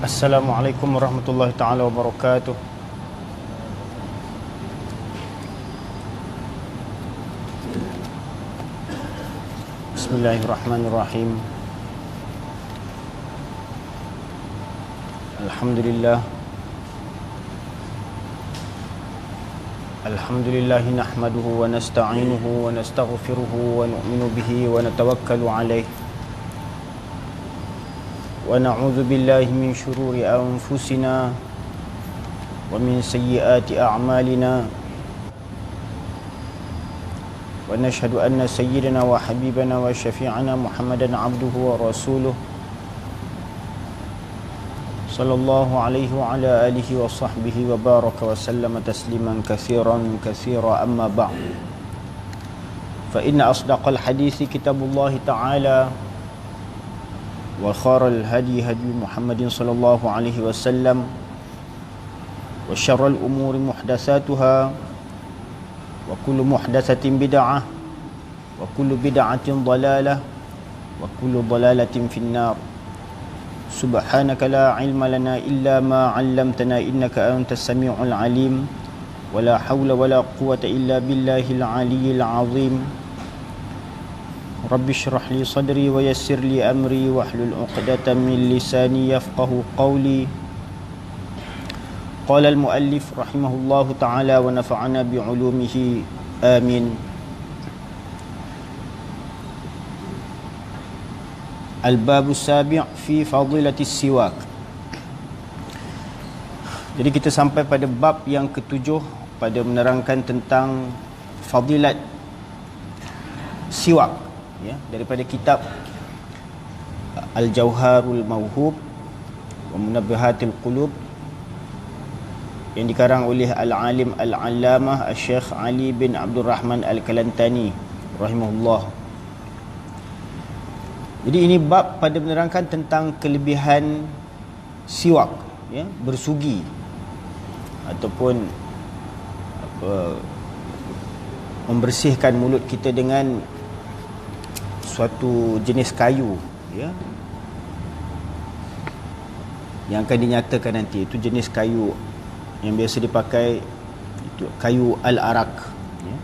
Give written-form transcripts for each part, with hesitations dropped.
Assalamualaikum warahmatullahi taala wabarakatuh. Bismillahirrahmanirrahim. Alhamdulillah. Alhamdulillah nahmaduhu wa nasta'inuhu wa nastaghfiruhu wa nu'minu bihi wa natawakkalu alayh. Wa na'udzu billahi min shururi anfusina wa min sayyiati a'malina. Wa nashhadu anna sayyidana wa habibana wa syafi'ana Muhammadan abduhu wa rasuluh sallallahu alaihi wa ala alihi wa sahbihi wa baraka wa sallama tasliman katsiran katsira, amma ba'd. Fa inna asdaqal hadithi kitabullahi ta'ala wa khairal hadi hadi Muhammadin sallallahu alaihi wasallam wa syarrul umuri muhdatsatuha wa kullu muhdatsatin bid'ah wa kullu bid'atin dhalalah wa kullu dhalalatin finnar. Subhanaka la ilma lana illa ma 'allamtana innaka antas samiul alim wa la hawla wa la quwwata illa billahil aliyyil azim. Rabbi shrah li sadri wa yassir li amri wahlul 'uqdatam min lisani yafqahu qawli. Qala al-muallif rahimahullahu ta'ala wa nafa'ana bi 'ulumihi, amin. Al-babu sabi' fi fadilatis siwak. Jadi kita sampai pada bab yang ketujuh pada menerangkan tentang fadilat siwak, ya, daripada kitab Al-Jauharul Mawhub wa Munabbihatil Qulub yang dikarang oleh Al-Alim Al-Allamah Al-Syekh Ali bin Abdul Rahman Al-Kalantani rahimahullah. Jadi ini bab pada menerangkan tentang kelebihan siwak, ya, bersugi ataupun membersihkan mulut kita dengan suatu jenis kayu, ya, yang akan dinyatakan nanti. Itu jenis kayu yang biasa dipakai, itu kayu al-arak, ya.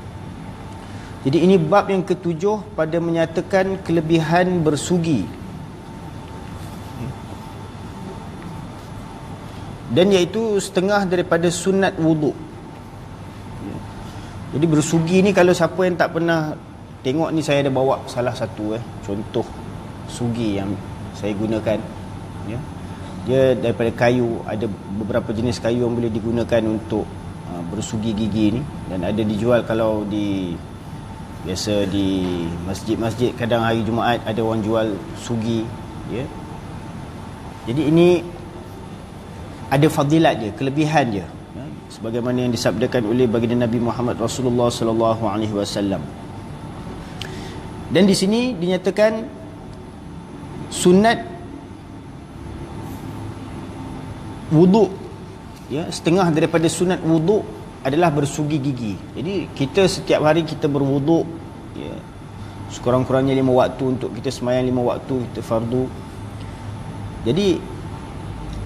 Jadi ini bab yang ketujuh pada menyatakan kelebihan bersugi, dan iaitu setengah daripada sunat wuduk. Jadi bersugi ni, kalau siapa yang tak pernah tengok ni, saya ada bawa salah satu contoh sugi yang saya gunakan, ya. Dia daripada kayu, ada beberapa jenis kayu yang boleh digunakan untuk bersugi gigi ni, dan ada dijual kalau biasa di masjid-masjid, kadang hari Jumaat ada orang jual sugi, ya. Jadi ini ada fadilat dia, kelebihan dia, ya, sebagaimana yang disabdakan oleh baginda Nabi Muhammad Rasulullah sallallahu alaihi wasallam. Dan di sini dinyatakan sunat wuduk, ya, setengah daripada sunat wuduk adalah bersugi gigi. Jadi kita setiap hari kita berwuduk, ya, sekurang-kurangnya 5 waktu untuk kita sembahyang 5 waktu kita fardu. Jadi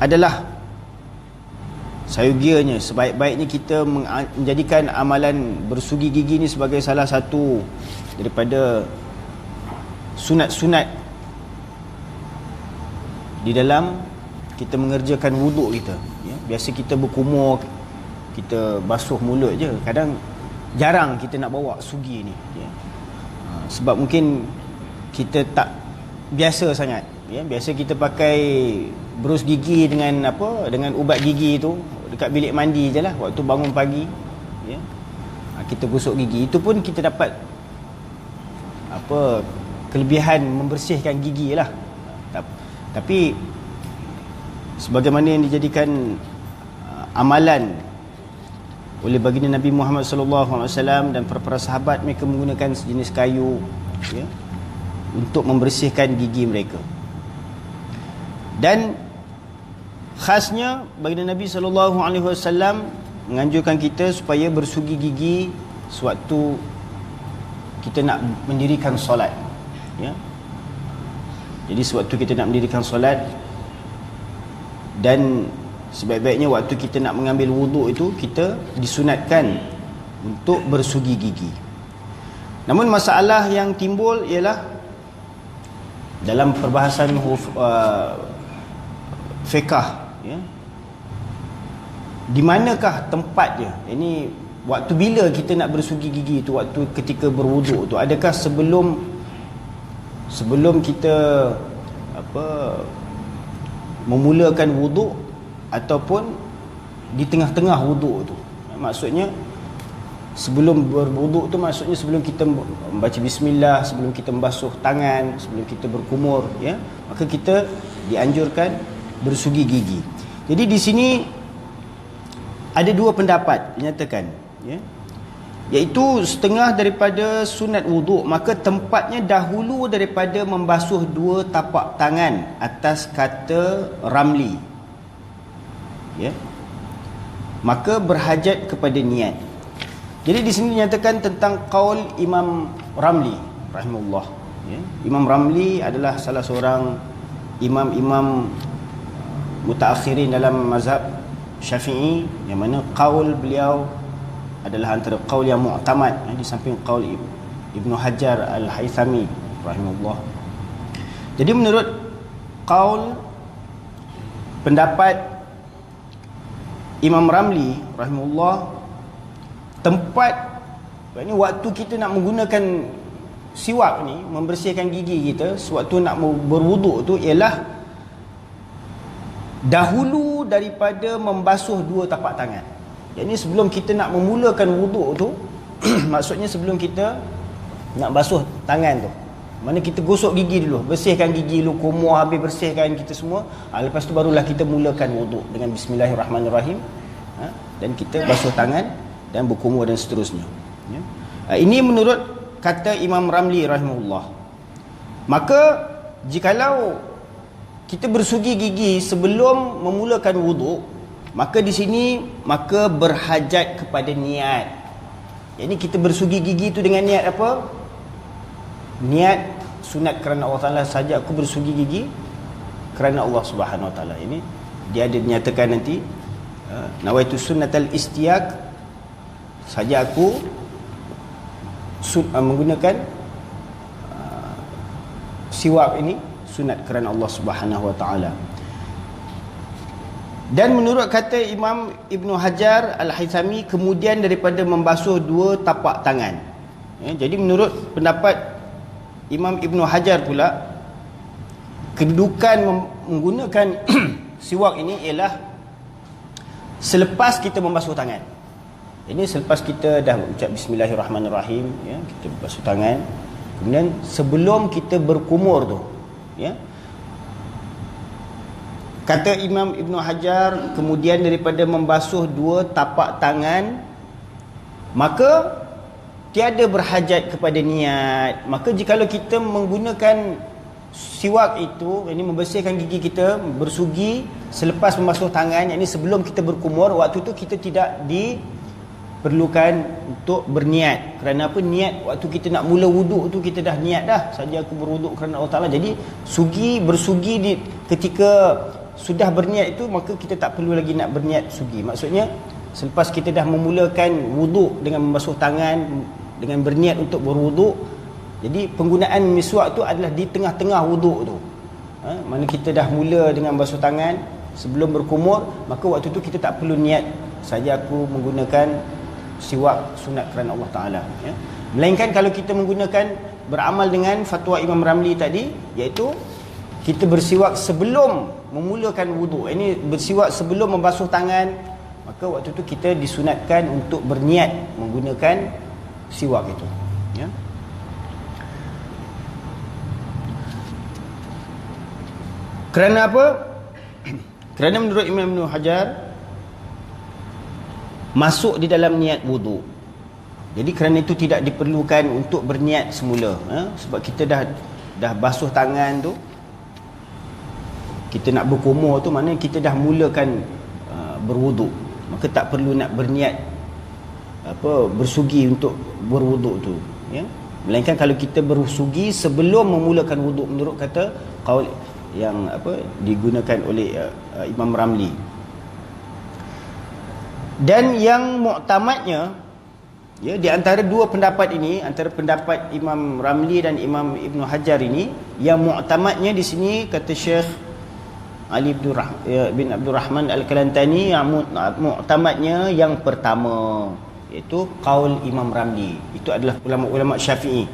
adalah sayugianya, sebaik-baiknya kita menjadikan amalan bersugi gigi ni sebagai salah satu daripada sunat-sunat di dalam kita mengerjakan wuduk kita, ya. Biasa kita berkumur, kita basuh mulut je, kadang jarang kita nak bawa sugi ni, ya. Sebab mungkin kita tak biasa sangat, ya. Biasa kita pakai berus gigi dengan dengan ubat gigi tu dekat bilik mandi je lah, waktu bangun pagi, ya. Kita gosok gigi, itu pun kita dapat kelebihan membersihkan gigi lah. Tapi sebagaimana yang dijadikan amalan oleh baginda Nabi Muhammad SAW dan para sahabat, mereka menggunakan sejenis kayu, ya, untuk membersihkan gigi mereka. Dan khasnya baginda Nabi SAW menganjurkan kita supaya bersugi gigi sewaktu kita nak mendirikan solat, ya. Jadi sewaktu kita nak mendirikan solat, Dan sebaik-baiknya waktu kita nak mengambil wuduk itu, kita disunatkan untuk bersugi gigi. Namun masalah yang timbul ialah dalam perbahasan fiqh, ya, di manakah tempatnya? Ini waktu bila kita nak bersugi gigi itu, waktu ketika berwuduk tu, adakah sebelum kita memulakan wuduk ataupun di tengah-tengah wuduk tu? Maksudnya sebelum berwuduk tu, maksudnya sebelum kita membaca bismillah, sebelum kita membasuh tangan, sebelum kita berkumur, ya, maka kita dianjurkan bersugi gigi. Jadi di sini ada dua pendapat dinyatakan, ya, iaitu setengah daripada sunat wuduk, maka tempatnya dahulu daripada membasuh dua tapak tangan atas kata Ramli, ya, maka berhajat kepada niat. Jadi di sini dinyatakan tentang qaul Imam Ramli rahimahullah, ya. Imam Ramli adalah salah seorang imam-imam mutaakhirin dalam mazhab Syafi'i, yang mana qaul beliau adalah antara qaul yang mu'tamad, di samping qaul Ibnu Hajar Al-Haythami rahimahullah. Jadi menurut qaul pendapat Imam Ramli rahimahullah, tempat ini waktu kita nak menggunakan siwak ni, membersihkan gigi kita sewaktu nak berwuduk tu, ialah dahulu daripada membasuh dua tapak tangan. Jadi sebelum kita nak memulakan wuduk tu maksudnya sebelum kita nak basuh tangan tu, mana kita gosok gigi dulu, bersihkan gigi dulu, kumur habis bersihkan kita semua, lepas tu barulah kita mulakan wuduk dengan bismillahirrahmanirrahim, dan kita basuh tangan dan berkumur dan seterusnya, ya. Ini menurut kata Imam Ramli rahimahullah. Maka jikalau kita bersugi gigi sebelum memulakan wuduk, maka di sini maka berhajat kepada niat. Jadi kita bersugi gigi itu dengan niat apa? Niat sunat kerana Allah Ta'ala saja. Aku bersugi gigi kerana Allah Subhanahu Wa Ta'ala. Ini dia ada dinyatakan nanti, nawaitu sunnatal istiyak, saja aku menggunakan siwak ini sunat kerana Allah Subhanahu Wa Ta'ala. Dan menurut kata Imam Ibnu Hajar Al-Haythami, kemudian daripada membasuh dua tapak tangan, ya, jadi menurut pendapat Imam Ibnu Hajar pula, kedudukan menggunakan siwak ini ialah selepas kita membasuh tangan. Ini selepas kita dah ucap bismillahirrahmanirrahim, ya, kita basuh tangan, kemudian sebelum kita berkumur tu, ya, kata Imam Ibnu Hajar, kemudian daripada membasuh dua tapak tangan, maka tiada berhajat kepada niat. Maka jikalau kita menggunakan siwak itu, ini membersihkan gigi kita, bersugi selepas membasuh tangan, ini sebelum kita berkumur, waktu tu kita tidak diperlukan untuk berniat. Kerana apa? Niat waktu kita nak mula wuduk tu, kita dah niat dah, saja aku berwuduk kerana Allah Ta'ala. Jadi bersugi ketika sudah berniat itu, maka kita tak perlu lagi nak berniat sugi. Maksudnya selepas kita dah memulakan wuduk dengan membasuh tangan, dengan berniat untuk berwuduk, jadi penggunaan miswak tu adalah di tengah-tengah wuduk tu, mana kita dah mula dengan basuh tangan sebelum berkumur, maka waktu tu kita tak perlu niat, saja aku menggunakan siwak sunat kerana Allah Ta'ala, ya. Melainkan kalau kita menggunakan, beramal dengan fatwa Imam Ramli tadi, iaitu kita bersiwak sebelum memulakan wuduk. Ini bersiwak sebelum membasuh tangan, maka waktu itu kita disunatkan untuk berniat menggunakan siwak itu, ya. Kerana apa? Kerana menurut Imam Ibn Hajar, masuk di dalam niat wuduk. Jadi kerana itu tidak diperlukan untuk berniat semula, sebab kita dah basuh tangan tu, kita nak berkumur tu, maknanya kita dah mulakan berwuduk, maka tak perlu nak berniat bersugi untuk berwuduk tu, ya. Melainkan kalau kita bersugi sebelum memulakan wuduk, menurut kata qaul yang digunakan oleh Imam Ramli. Dan yang muktamadnya, ya, di antara dua pendapat ini, antara pendapat Imam Ramli dan Imam Ibn Hajar ini, yang muktamadnya di sini kata Syekh Ali bin Abdul Rahman Al-Kalantani, yang muktamadnya yang pertama, iaitu qaul Imam Ramli. Itu adalah ulama-ulama Syafi'i.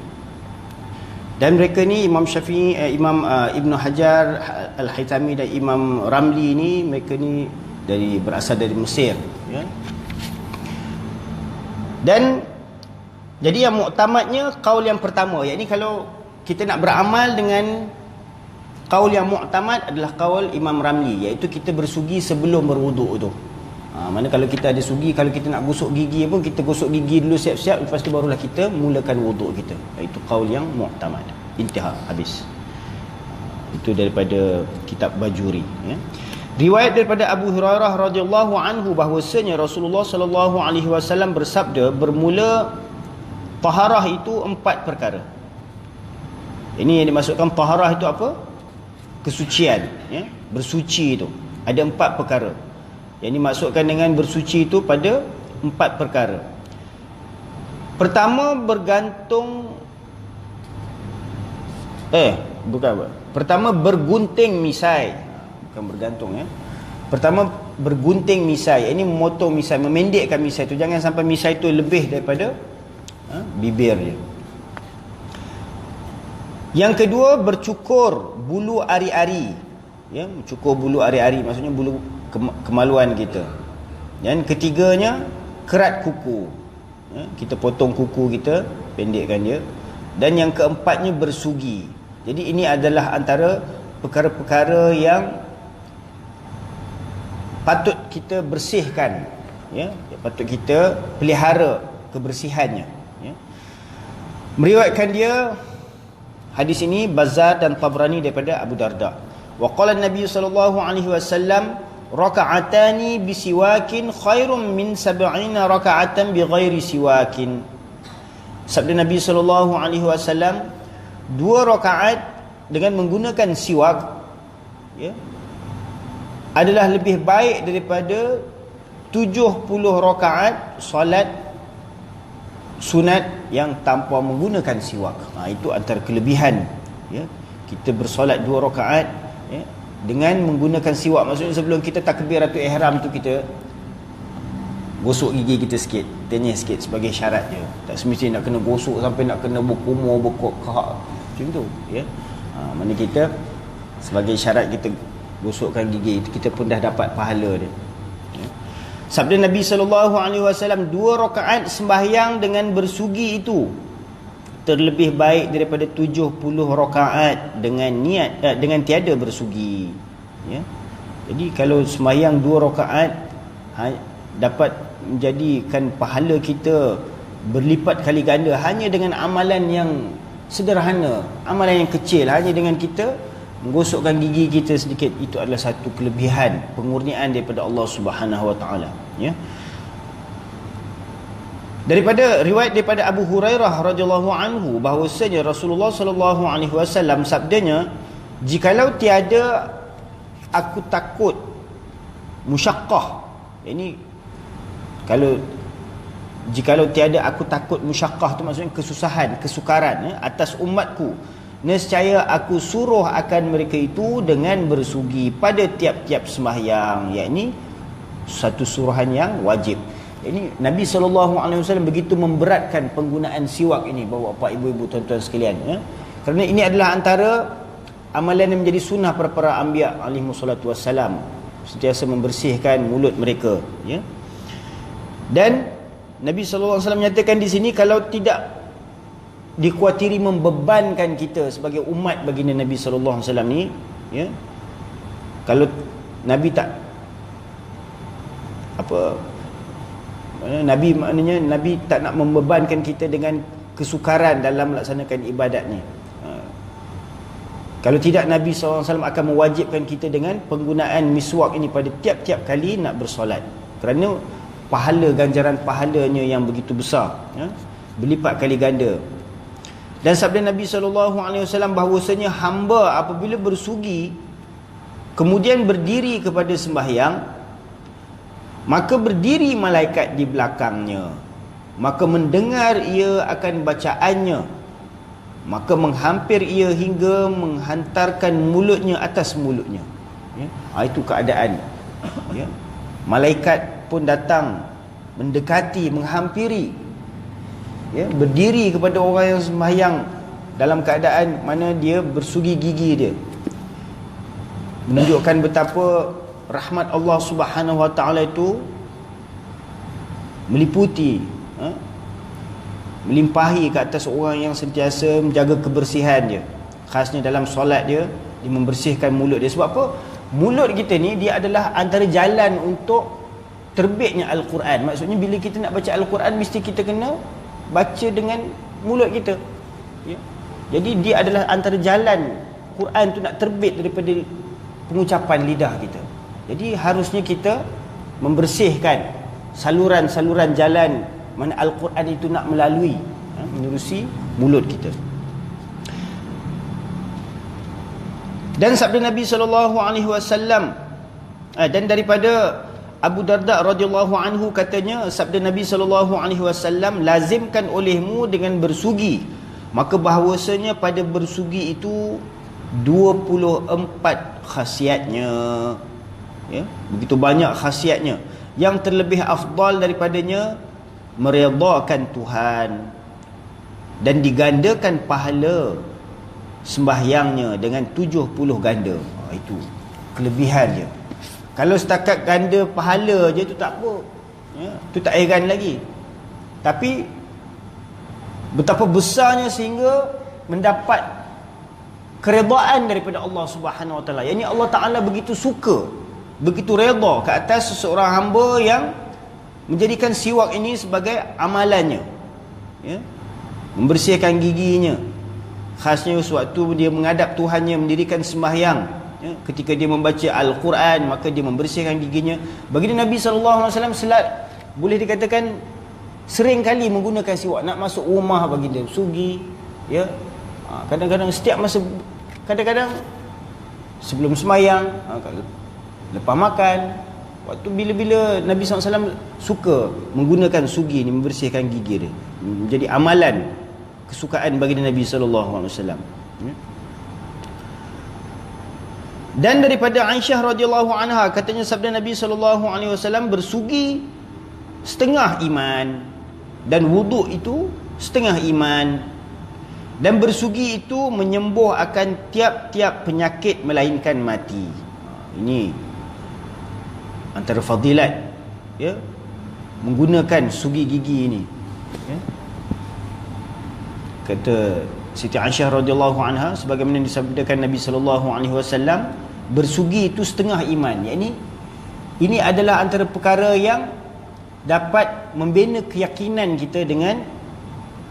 Dan mereka ni Imam Syafi'i, Imam Ibn Hajar Al-Haytami dan Imam Ramli ni, mereka ni berasal dari Mesir, ya. Dan jadi yang muktamadnya qaul yang pertama, yakni kalau kita nak beramal dengan qaul yang muktamad adalah qaul Imam Ramli, iaitu kita bersugi sebelum berwuduk tu. Mana kalau kita ada sugi, kalau kita nak gosok gigi pun, kita gosok gigi dulu siap-siap, lepas tu barulah kita mulakan wuduk kita. Itu qaul yang muktamad. Intihar, habis. Itu daripada kitab Bajuri, ya. Riwayat daripada Abu Hurairah radhiyallahu anhu bahwasanya Rasulullah sallallahu alaihi wasallam bersabda, bermula taharah itu 4 perkara. Ini yang dimaksudkan taharah itu apa? Kesucian, ya. Bersuci itu ada 4 perkara. Yang dimaksudkan dengan bersuci itu pada 4 perkara. Pertama, bergantung Pertama, bergunting misai. Bukan bergantung, ya. Pertama, bergunting misai. Ini memotong misai, memendekkan misai itu. Jangan sampai misai itu lebih daripada bibir dia. Yang kedua, bercukur bulu ari-ari, ya, cukur bulu ari-ari, maksudnya bulu kemaluan kita. Dan ketiganya, kerat kuku, ya, kita potong kuku kita, pendekkan dia. Dan yang keempatnya, bersugi. Jadi ini adalah antara perkara-perkara yang patut kita bersihkan, ya, patut kita pelihara kebersihannya, ya. Meriwayatkan dia hadis ini Bazzar dan Tabrani daripada Abu Darda. Wa qala an-nabiy sallallahu alaihi wasallam, raka'atani bisiwakin khairum min 70 raka'atan bighairi siwakin. Sabda Nabi sallallahu alaihi wasallam, 2 rakaat dengan menggunakan siwak, ya, adalah lebih baik daripada 70 rakaat solat sunat yang tanpa menggunakan siwak. Itu antara kelebihan, ya, kita bersolat 2 rakaat, ya, dengan menggunakan siwak. Maksudnya sebelum kita takbiratul ihram tu, kita gosok gigi kita sikit, tenyes sikit sebagai syarat je. Tak semestinya nak kena gosok sampai nak kena berkumur, berkok-kak macam tu, ya. Mana kita sebagai syarat kita gosokkan gigi, kita pun dah dapat pahala dia, ya. Sabda Nabi SAW, 2 rakaat sembahyang dengan bersugi itu terlebih baik daripada 70 rakaat dengan niat dengan tiada bersugi, ya. Jadi kalau sembahyang 2 rakaat dapat menjadikan pahala kita berlipat kali ganda hanya dengan amalan yang sederhana, amalan yang kecil, hanya dengan kita menggosokkan gigi kita sedikit. Itu adalah satu kelebihan, pengurnian daripada Allah Subhanahu wa taala, ya. Daripada riwayat daripada Abu Hurairah radhiyallahu anhu bahwasanya Rasulullah sallallahu alaihi wasallam sabdanya, jikalau tiada aku takut musyaqqah, ini jikalau tiada aku takut musyaqqah tu maksudnya kesusahan, kesukaran, ya, atas umatku, nescaya aku suruh akan mereka itu dengan bersugi pada tiap-tiap sembahyang, yakni satu suruhan yang wajib. Ini Nabi SAW begitu memberatkan penggunaan siwak ini, bapak ibu-ibu, tuan-tuan sekalian, ya. Kerana ini adalah antara amalan yang menjadi sunnah para anbiya alaihi wassalatu wassalam, sentiasa membersihkan mulut mereka, ya. Dan Nabi SAW menyatakan di sini, kalau tidak dikuatiri membebankan kita sebagai umat baginda Nabi SAW ni, ya, kalau Nabi tak Nabi tak nak membebankan kita dengan kesukaran dalam melaksanakan ibadat ni. Kalau tidak, Nabi SAW akan mewajibkan kita dengan penggunaan miswak ini pada tiap-tiap kali nak bersolat, kerana pahala, ganjaran pahalanya yang begitu besar, ya, berlipat kali ganda. Dan sabda Nabi SAW bahawasanya hamba apabila bersugi kemudian berdiri kepada sembahyang, maka berdiri malaikat di belakangnya, maka mendengar ia akan bacaannya, maka menghampir ia hingga menghantarkan mulutnya atas mulutnya. Ya, itu keadaan. Ya. Malaikat pun datang, mendekati, menghampiri, ya, berdiri kepada orang yang sembahyang dalam keadaan mana dia bersugi gigi dia, menunjukkan betapa rahmat Allah Subhanahu Wa Taala itu meliputi, melimpahi ke atas orang yang sentiasa menjaga kebersihan dia. Khasnya dalam solat dia membersihkan mulut dia. Sebab apa? Mulut kita ni dia adalah antara jalan untuk terbitnya Al-Quran. Maksudnya bila kita nak baca Al-Quran, mesti kita kena baca dengan mulut kita, ya? Jadi dia adalah antara jalan Quran tu nak terbit daripada pengucapan lidah kita. Jadi harusnya kita membersihkan saluran-saluran jalan mana Al-Quran itu nak melalui, menerusi mulut kita. Dan sabda Nabi SAW, dan daripada Abu Darda radhiyallahu anhu katanya, sabda Nabi SAW, lazimkan olehmu dengan bersugi, maka bahawasanya pada bersugi itu 24 khasiatnya, ya, begitu banyak khasiatnya. Yang terlebih afdal daripadanya meredakan Tuhan dan digandakan pahala sembahyangnya dengan 70 ganda. Itu kelebihan dia. Kalau setakat ganda pahala je tu tak apa, ya, tu tak heran lagi. Tapi betapa besarnya sehingga mendapat keredaan daripada Allah Subhanahu Wa Taala. Yang ini Allah Taala begitu suka, begitu redha ke atas seseorang hamba yang menjadikan siwak ini sebagai amalannya, ya, membersihkan giginya. Khasnya sewaktu dia menghadap Tuhannya, mendirikan sembahyang, ya, ketika dia membaca Al-Quran, maka dia membersihkan giginya. Baginda Nabi SAW boleh dikatakan sering kali menggunakan siwak. Nak masuk rumah baginda sugi, ya, kadang-kadang setiap masa, kadang-kadang sebelum sembahyang, lepas makan, waktu bila-bila Nabi SAW suka menggunakan sugi ni, membersihkan gigi dia, menjadi amalan kesukaan baginda Nabi SAW. Dan daripada Aisyah radhiyallahu anha katanya, sabda Nabi SAW, bersugi setengah iman, dan wuduk itu setengah iman, dan bersugi itu menyembuh akan tiap-tiap penyakit melainkan mati. Ini antara fadilat, ya, menggunakan sugi gigi ini, ya. Kata Siti Aisyah radhiyallahu anha, sebagaimana disabdakan Nabi SAW, bersugi itu setengah iman. Yakni ini adalah antara perkara yang dapat membina keyakinan kita dengan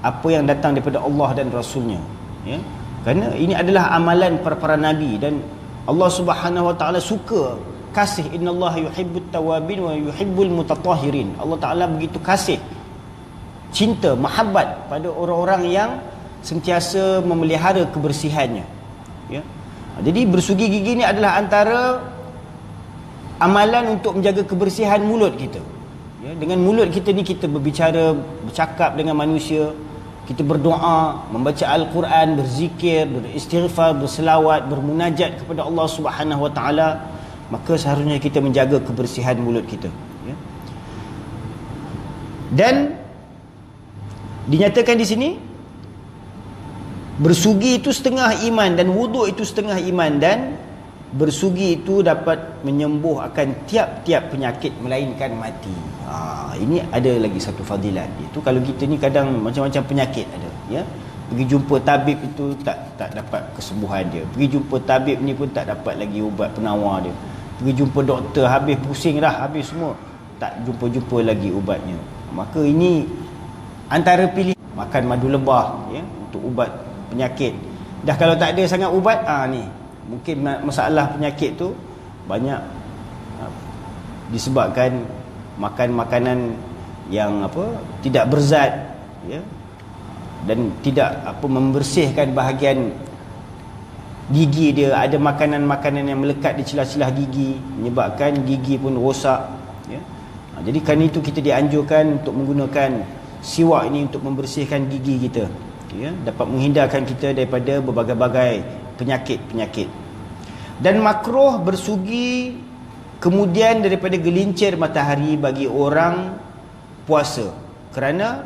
apa yang datang daripada Allah dan Rasulnya, ya. Kerana ini adalah amalan para nabi, dan Allah Subhanahu Wa Taala suka, kasih, innallaha yuhibbut tawabin wa yuhibbul mutatahhirin. Allah Taala begitu kasih, cinta, mahabbat pada orang-orang yang sentiasa memelihara kebersihannya, ya. Jadi bersugi gigi ni adalah antara amalan untuk menjaga kebersihan mulut kita, ya. Dengan mulut kita ni kita berbicara, bercakap dengan manusia, kita berdoa, membaca Al-Quran, berzikir, beristighfar, berselawat, bermunajat kepada Allah Subhanahu Wa Taala, maka seharusnya kita menjaga kebersihan mulut kita, ya. Dan dinyatakan di sini bersugi itu setengah iman, dan wuduk itu setengah iman, dan bersugi itu dapat menyembuh akan tiap-tiap penyakit melainkan mati. Ini ada lagi satu fadilat. Itu kalau kita ni kadang macam-macam penyakit ada, ya. Pergi jumpa tabib itu tak dapat kesembuhan dia. Pergi jumpa tabib ni pun tak dapat lagi ubat penawar dia. Pergi jumpa doktor, habis pusing dah, habis semua, tak jumpa-jumpa lagi ubatnya. Maka ini antara pilih makan madu lebah, ya, untuk ubat penyakit. Dah kalau tak ada sangat ubat, ni mungkin masalah penyakit tu banyak disebabkan makan makanan yang tidak berzat, ya, dan tidak membersihkan bahagian gigi dia, ada makanan-makanan yang melekat di celah-celah gigi, menyebabkan gigi pun rosak, ya. Jadi kerana itu kita dianjurkan untuk menggunakan siwak ini untuk membersihkan gigi kita, ya, dapat menghindarkan kita daripada berbagai-bagai penyakit-penyakit. Dan makruh bersugi kemudian daripada gelincir matahari bagi orang puasa, kerana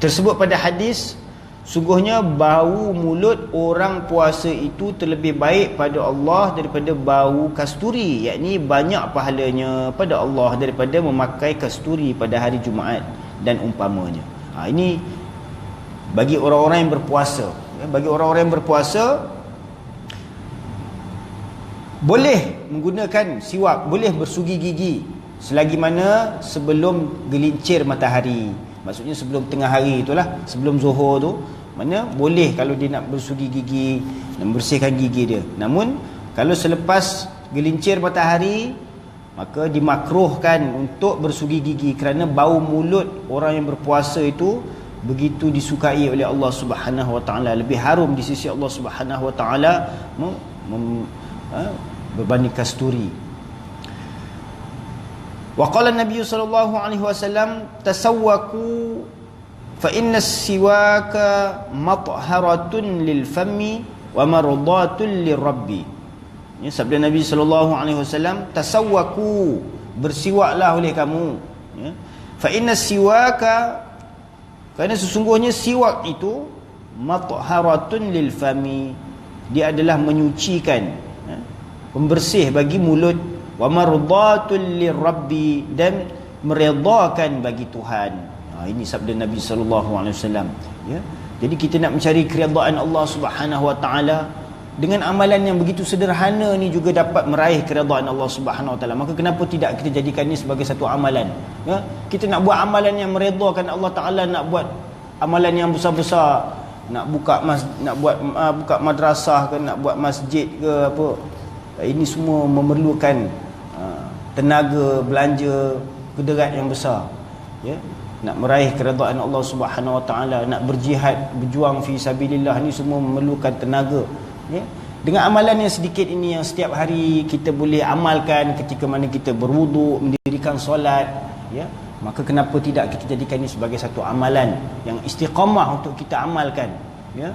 tersebut pada hadis, sungguhnya bau mulut orang puasa itu terlebih baik pada Allah daripada bau kasturi, yakni banyak pahalanya pada Allah daripada memakai kasturi pada hari Jumaat dan umpamanya. Ini bagi orang-orang yang berpuasa, ya, bagi orang-orang yang berpuasa boleh menggunakan siwak, boleh bersugi gigi selagi mana sebelum gelincir matahari, maksudnya sebelum tengah hari itulah, sebelum zuhur tu, mana boleh kalau dia nak bersugi gigi dan membersihkan gigi dia. Namun kalau selepas gelincir matahari, maka dimakruhkan untuk bersugi gigi kerana bau mulut orang yang berpuasa itu begitu disukai oleh Allah Subhanahu Wa Taala, lebih harum di sisi Allah Subhanahu Wa Taala berbanding kasturi. Wa qala Nabi sallallahu alaihi wasallam tasawwaku fa inna as-siwaka matharatun lil fammi wa mardatun lirabbi. Ya, sabda Nabi sallallahu alaihi wasallam, tasawwaku, bersiwaklah oleh kamu, ya. Fa inna as-siwaka, kerana sesungguhnya siwak itu matharatun lil fammi, dia adalah menyucikan, ya, pembersih bagi mulut, wa mardatul lirabbi, dan meredakan bagi Tuhan. Ini sabda Nabi sallallahu alaihi wasallam, ya. Jadi kita nak mencari keredaan Allah Subhanahu Wa Taala dengan amalan yang begitu sederhana ni juga dapat meraih keredaan Allah Subhanahu Wa Taala. Maka kenapa tidak kita jadikan ini sebagai satu amalan, ya? Kita nak buat amalan yang meredakan Allah Taala, nak buat amalan yang besar-besar, nak buka buka madrasah ke, nak buat masjid ke apa, ini semua memerlukan tenaga, belanja, kederat yang besar, ya. Nak meraih keredaan Allah Subhanahu Wa Taala, nak berjihad, berjuang fi sabilillah, ni semua memerlukan tenaga, ya. Dengan amalan yang sedikit ini yang setiap hari kita boleh amalkan ketika mana kita berwuduk, mendirikan solat, ya, maka kenapa tidak kita jadikan ini sebagai satu amalan yang istiqamah untuk kita amalkan, ya,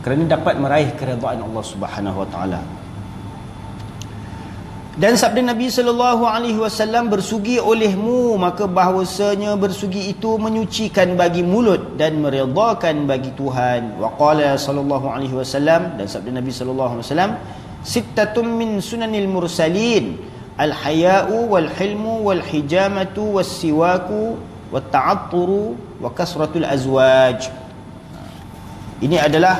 kerana dapat meraih keredaan Allah Subhanahu Wa Taala. Dan sabda Nabi sallallahu alaihi wasallam, bersugi olehmu, maka bahawasanya bersugi itu menyucikan bagi mulut dan meredakan bagi Tuhan. Wa qala sallallahu alaihi wasallam, dan sabda Nabi sallallahu alaihi wasallam, sittatun min sunanil mursalin, al-haya'u wal hilmu wal hijamatu was siwaku wat ta'atturu wa kasratul azwaj. Ini adalah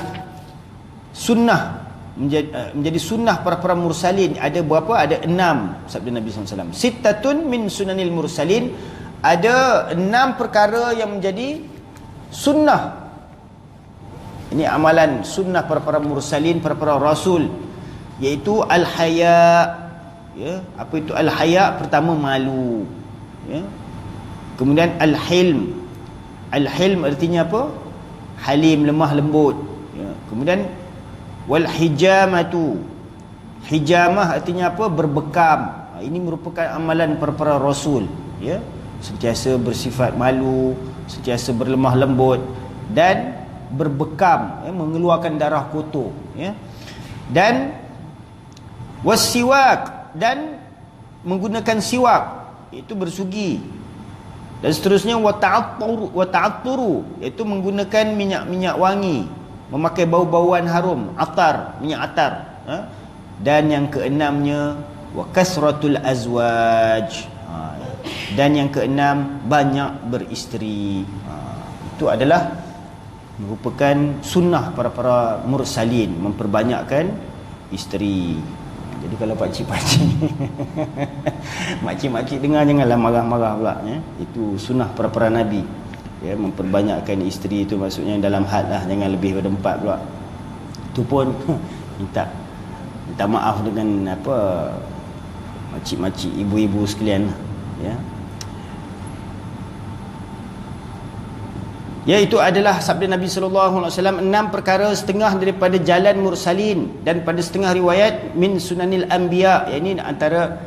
sunnah, menjadi sunnah para mursalin. Ada berapa? Ada 6, sabda Nabi SAW. Sittatun min sunanil mursalin, ada 6 perkara yang menjadi sunnah. Ini amalan sunnah para mursalin, para rasul, iaitu al-haya, ya. Apa itu al-haya? Pertama, malu, ya. Kemudian al-hilm. Al-hilm artinya apa? Halim, lemah lembut, ya. Kemudian wal hijamatu, hijamah artinya apa? Berbekam. Ini merupakan amalan para rasul, ya. Sentiasa bersifat malu, sentiasa berlemah lembut dan berbekam, ya, mengeluarkan darah kotor, ya. Dan wasiwak, dan menggunakan siwak, itu bersugi. Dan seterusnya wa ta'atturu, iaitu menggunakan minyak wangi, memakai bau-bauan harum, atar, minyak atar, ha? Dan yang keenamnya wa kasratul azwaj, dan yang keenam banyak beristeri. Itu adalah merupakan sunnah para mursalin, memperbanyakkan isteri. Jadi kalau pakcik-pakcik makcik-makcik dengar, janganlah marah-marah pula, ya? Itu sunnah para nabi, ya, memperbanyakkan isteri. Itu maksudnya dalam had lah, jangan lebih daripada 4 pula. Itu pun minta maaf dengan apa, makcik-makcik, ibu-ibu sekalian, ya. Iaitu adalah sabda Nabi sallallahu alaihi wasallam, 6 perkara setengah daripada jalan mursalin, dan pada setengah riwayat min sunanil anbiya, yakni antara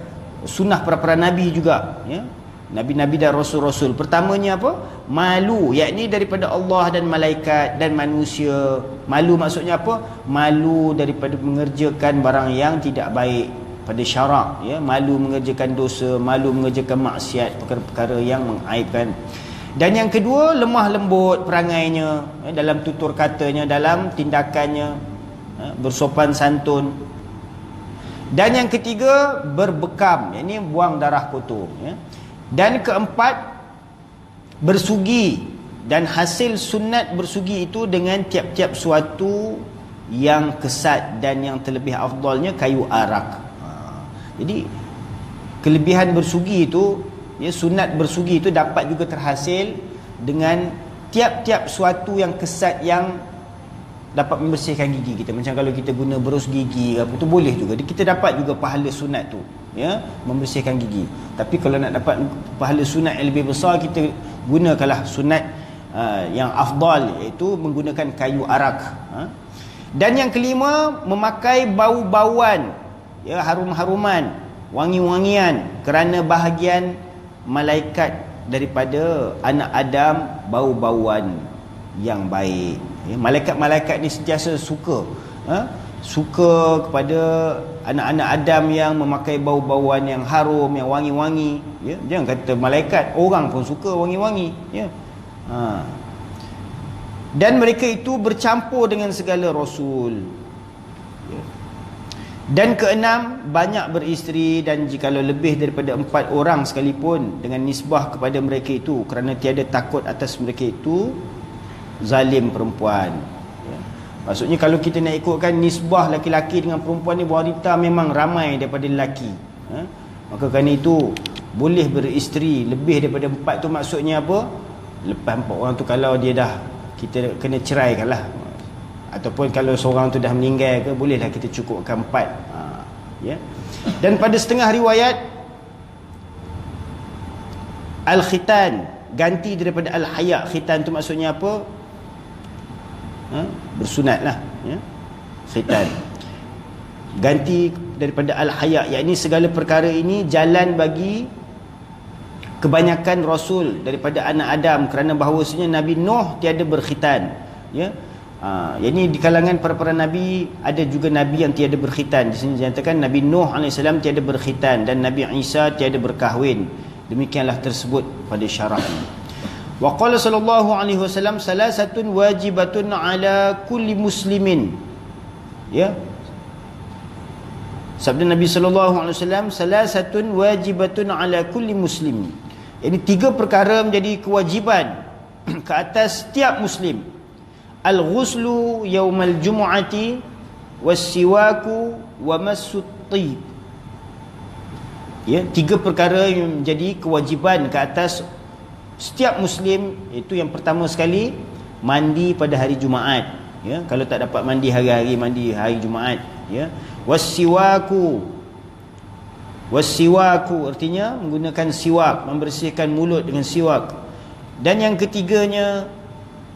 sunnah para nabi juga, ya. Nabi-nabi dan rasul-rasul. Pertamanya apa? Malu, yakni daripada Allah dan malaikat dan manusia. Malu maksudnya apa? Malu daripada mengerjakan barang yang tidak baik pada syarak, ya. Malu mengerjakan dosa, malu mengerjakan maksiat, perkara-perkara yang mengaibkan. Dan yang kedua, lemah lembut perangainya, ya, dalam tutur katanya, dalam tindakannya, ya, bersopan santun. Dan yang ketiga, berbekam, yakni buang darah kotor, ya. Dan keempat, bersugi. Dan hasil sunat bersugi itu dengan tiap-tiap suatu yang kesat, dan yang terlebih afdalnya kayu arak. Jadi kelebihan bersugi itu, ya, sunat bersugi itu dapat juga terhasil dengan tiap-tiap suatu yang kesat yang dapat membersihkan gigi kita. Macam kalau kita guna berus gigi apa tu, boleh juga kita dapat juga pahala sunat tu, ya, membersihkan gigi. Tapi kalau nak dapat pahala sunat yang lebih besar, kita gunakanlah sunat yang afdal, iaitu menggunakan kayu arak. Dan yang kelima, memakai bau-bauan, ya, harum-haruman, wangi-wangian, kerana bahagian malaikat daripada anak Adam bau-bauan yang baik, ya. Malaikat-malaikat ni sentiasa suka suka kepada anak-anak Adam yang memakai bau-bauan yang harum, yang wangi-wangi, ya. Jangan kata malaikat, orang pun suka wangi-wangi, ya. Dan mereka itu bercampur dengan segala rasul, ya. Dan keenam, banyak beristeri, dan jikalau lebih daripada 4 orang sekalipun, dengan nisbah kepada mereka itu, kerana tiada takut atas mereka itu zalim perempuan, ya. Maksudnya kalau kita nak ikutkan nisbah laki-laki dengan perempuan ni, wanita memang ramai daripada lelaki, ya. Maka kerana itu boleh beristeri lebih daripada 4 tu. Maksudnya apa? Lepas 4 orang tu, kalau dia dah, kita kena ceraikan lah. Ataupun kalau seorang tu dah meninggal ke, bolehlah kita cukupkan 4, ya. Dan pada setengah riwayat, al-khitan, ganti daripada al-haya. Khitan tu maksudnya apa? Bersunat lah, ya. Khitan ganti daripada al-haya, yakni segala perkara ini jalan bagi kebanyakan rasul daripada anak Adam, kerana bahawasanya Nabi Nuh tiada berkhitan, ya. Yakni di kalangan para nabi ada juga nabi yang tiada berkhitan. Di sini dinyatakan Nabi Nuh AS tiada berkhitan, dan Nabi Isa tiada berkahwin. Demikianlah tersebut pada syarah ini. Wa qala sallallahu alaihi wasallam, salasatun wajibatun ala kulli muslimin, ya. Sabda Nabi sallallahu alaihi wasallam, salasatun wajibatun ala kulli muslim. Ini 3 perkara menjadi kewajiban ke atas setiap muslim. Al-ghuslu yaumal jumu'ati, was-siwaku, wa massut tib. Ya, 3 perkara yang menjadi kewajiban ke atas setiap muslim. Itu yang pertama sekali, mandi pada hari Jumaat, ya. Kalau tak dapat mandi hari-hari, mandi hari Jumaat, ya. Was-siwaku, was-siwaku artinya menggunakan siwak, membersihkan mulut dengan siwak. Dan yang ketiganya,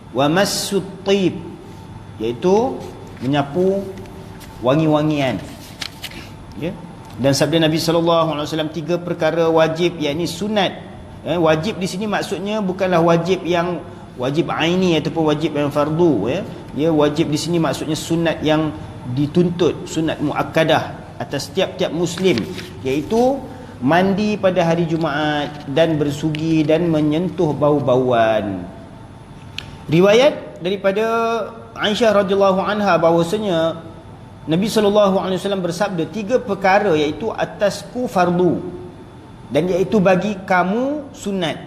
wa massut tib, iaitu menyapu wangi-wangian, ya. Dan sabda Nabi sallallahu alaihi wasallam, 3 perkara wajib, yakni sunat. Wajib di sini maksudnya bukanlah wajib yang wajib aini ataupun wajib yang fardu, ya. Dia wajib di sini maksudnya sunat yang dituntut, sunat muakkadah atas tiap-tiap muslim, iaitu mandi pada hari Jumaat, dan bersugi, dan menyentuh bau-bauan. Riwayat daripada Aisyah radhiyallahu anha bahwasanya Nabi sallallahu alaihi wasallam bersabda, 3 perkara iaitu atasku fardu, dan iaitu bagi kamu sunat.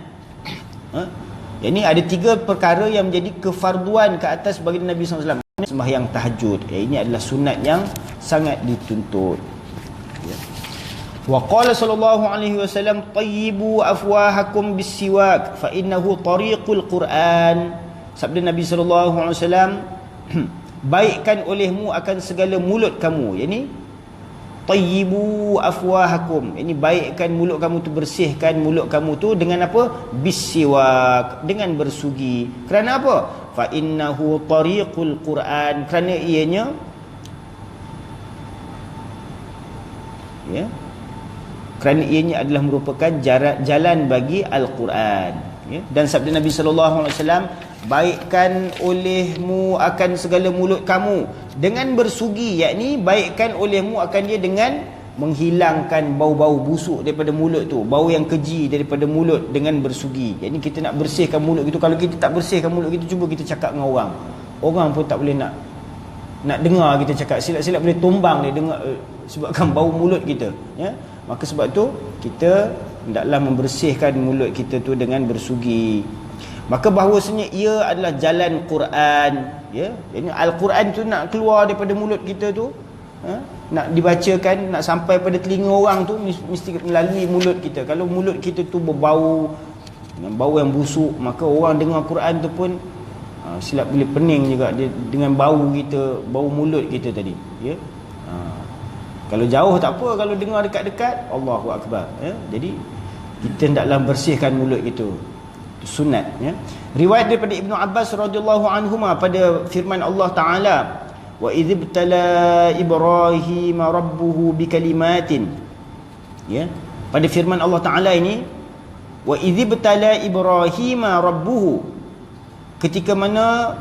Ini ada 3 perkara yang menjadi kefarduan ke atas bagi Nabi SAW. Sembahyang tahajud, ini adalah sunat yang sangat dituntut, ya. Wa qala sallallahu alaihi wasallam, tayyibu afwahakum bis-siwak fa innahu tariqul Quran. Sabda Nabi sallallahu alaihi wasallam, baikkan olehmu akan segala mulut kamu, yakni Tayyibu afwahakum. Ini baikkan mulut kamu tu, bersihkan mulut kamu tu dengan apa? Bisiwak, dengan bersugi. Kerana apa? Fa innahu tariqul Quran. Kerana ianya kerana ianya adalah merupakan jalan bagi Al-Quran. Dan sabda Nabi sallallahu alaihi wasallam, baikkan olehmu akan segala mulut kamu dengan bersugi, yakni baikkan olehmu akan dia dengan menghilangkan bau-bau busuk daripada mulut tu, bau yang keji daripada mulut dengan bersugi. Yakni kita nak bersihkan mulut kita. Kalau kita tak bersihkan mulut kita, cuba kita cakap dengan orang pun tak boleh nak dengar kita cakap. Silap-silap boleh tumbang dia dengar, sebabkan bau mulut kita, ya. Maka sebab tu kita hendaklah membersihkan mulut kita tu dengan bersugi. Maka bahawasanya ia adalah jalan Quran, ya. Jadi Al-Quran tu nak keluar daripada mulut kita tu, nak dibacakan, nak sampai pada telinga orang tu, mesti melalui mulut kita. Kalau mulut kita tu berbau dengan bau yang busuk, maka orang dengar Quran tu pun silap boleh pening juga dia, dengan bau kita, bau mulut kita tadi, ya. Kalau jauh tak apa, kalau dengar dekat-dekat, Allahu Akbar, ya. Jadi kita hendaklah bersihkan mulut itu. Itu sunat, ya. Riwayat daripada Ibnu Abbas radhiyallahu anhuma pada firman Allah Taala, wa idzibtala Ibrahim rabbuhu bikalimatin, ya. Pada firman Allah Taala ini, wa idzibtala Ibrahim rabbuhu, ketika mana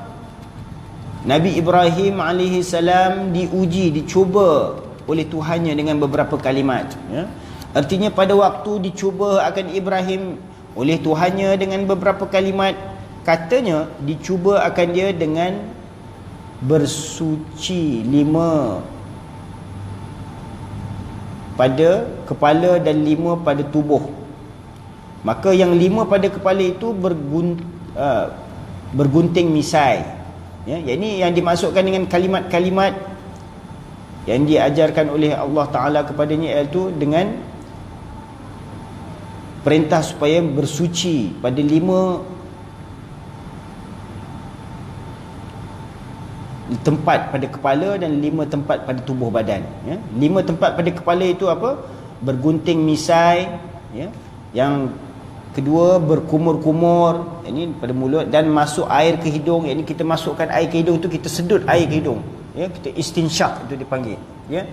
Nabi Ibrahim alaihi salam diuji, dicuba oleh Tuhannya dengan beberapa kalimat, ya. Artinya pada waktu dicuba akan Ibrahim oleh Tuhannya dengan beberapa kalimat, katanya dicuba akan dia dengan bersuci 5 pada kepala dan 5 pada tubuh. Maka yang 5 pada kepala itu bergunting misai, ya. Ini yang dimasukkan dengan kalimat-kalimat yang diajarkan oleh Allah Ta'ala kepadanya, iaitu dengan perintah supaya bersuci pada 5 tempat pada kepala dan 5 tempat pada tubuh badan, ya. 5 tempat pada kepala itu apa? Bergunting misai, ya. Yang kedua berkumur-kumur, ini pada mulut, dan masuk air ke hidung. Ini kita masukkan air ke hidung tu, kita sedut air ke hidung, ya. Kita istinsyak itu dipanggil, ya.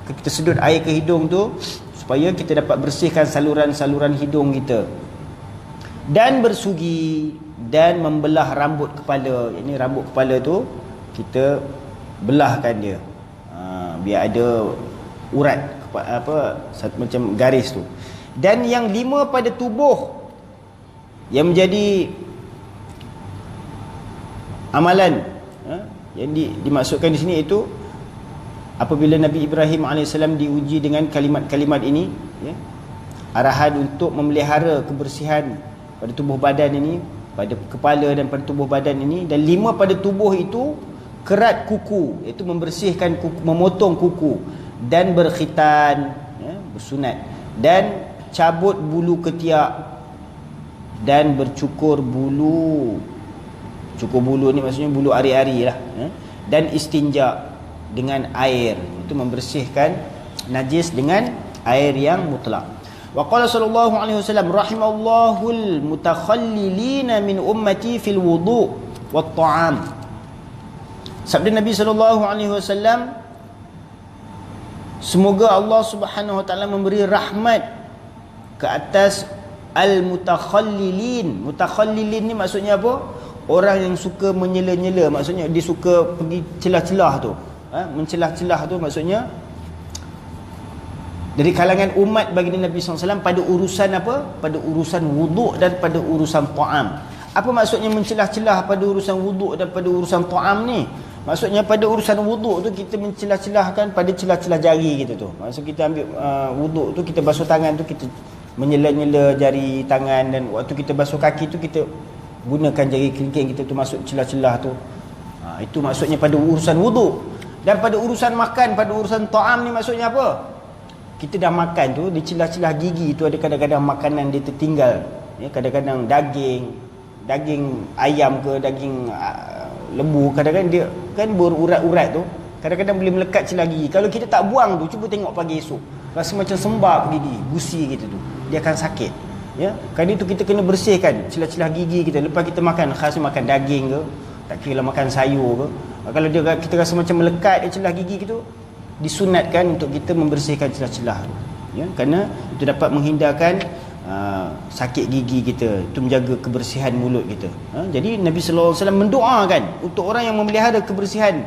Kita sedut air ke hidung tu supaya kita dapat bersihkan saluran-saluran hidung kita. Dan bersugi dan membelah rambut kepala. Ini rambut kepala tu kita belahkan dia, biar ada urat, macam garis tu. Dan yang 5 pada tubuh yang menjadi amalan, yang dimaksudkan di sini itu apabila Nabi Ibrahim AS diuji dengan kalimat-kalimat ini, ya, arahan untuk memelihara kebersihan pada tubuh badan ini, pada kepala dan pada tubuh badan ini. Dan 5 pada tubuh itu kerat kuku, iaitu membersihkan kuku, memotong kuku, dan berkhitan, ya, bersunat, dan cabut bulu ketiak, dan bercukur bulu. Cukur bulu ni maksudnya bulu ari-ari lah, ya. Dan istinja dengan air, itu membersihkan najis dengan air yang mutlak. Wa qala sallallahu alaihi wasallam, rahimallahul mutakhallilina min ummati fil wudu' wat ta'am. Sabda Nabi sallallahu alaihi wasallam, semoga Allah Subhanahu wa taala memberi rahmat ke atas al-mutakhallilin. Mutakhallilin ni maksudnya apa? Orang yang suka menyela-nyela, maksudnya dia suka pergi celah-celah tu, mencelah-celah tu, maksudnya dari kalangan umat baginda Nabi SAW pada urusan apa? Pada urusan wuduk dan pada urusan ta'am. Apa maksudnya mencelah-celah pada urusan wuduk dan pada urusan ta'am ni? Maksudnya pada urusan wuduk tu kita mencelah-celahkan pada celah-celah jari kita tu. Maksud kita ambil wuduk tu, kita basuh tangan tu, kita menyela-nyela jari tangan, dan waktu kita basuh kaki tu kita gunakan jari kelingking kita tu masuk celah-celah tu. Itu maksudnya pada urusan wuduk. Dan pada urusan makan, pada urusan ta'am ni maksudnya apa? Kita dah makan tu, di celah-celah gigi tu ada kadang-kadang makanan dia tertinggal, ya, kadang-kadang daging ayam ke daging lembu, kadang-kadang dia kan berurat-urat tu, kadang-kadang boleh melekat celah gigi. Kalau kita tak buang tu, cuba tengok pagi esok, rasa macam sembab gigi, gusi kita tu, dia akan sakit. Ya, kerana itu kita kena bersihkan celah-celah gigi kita. Lepas kita makan, khas makan daging ke, tak kira lah makan sayur ke, kalau kita rasa macam melekat celah gigi kita, disunatkan untuk kita membersihkan celah-celah tu. Ya, kerana itu dapat menghindarkan sakit gigi kita, itu menjaga kebersihan mulut kita. Jadi Nabi sallallahu alaihi wasallam mendoakan untuk orang yang memelihara kebersihan.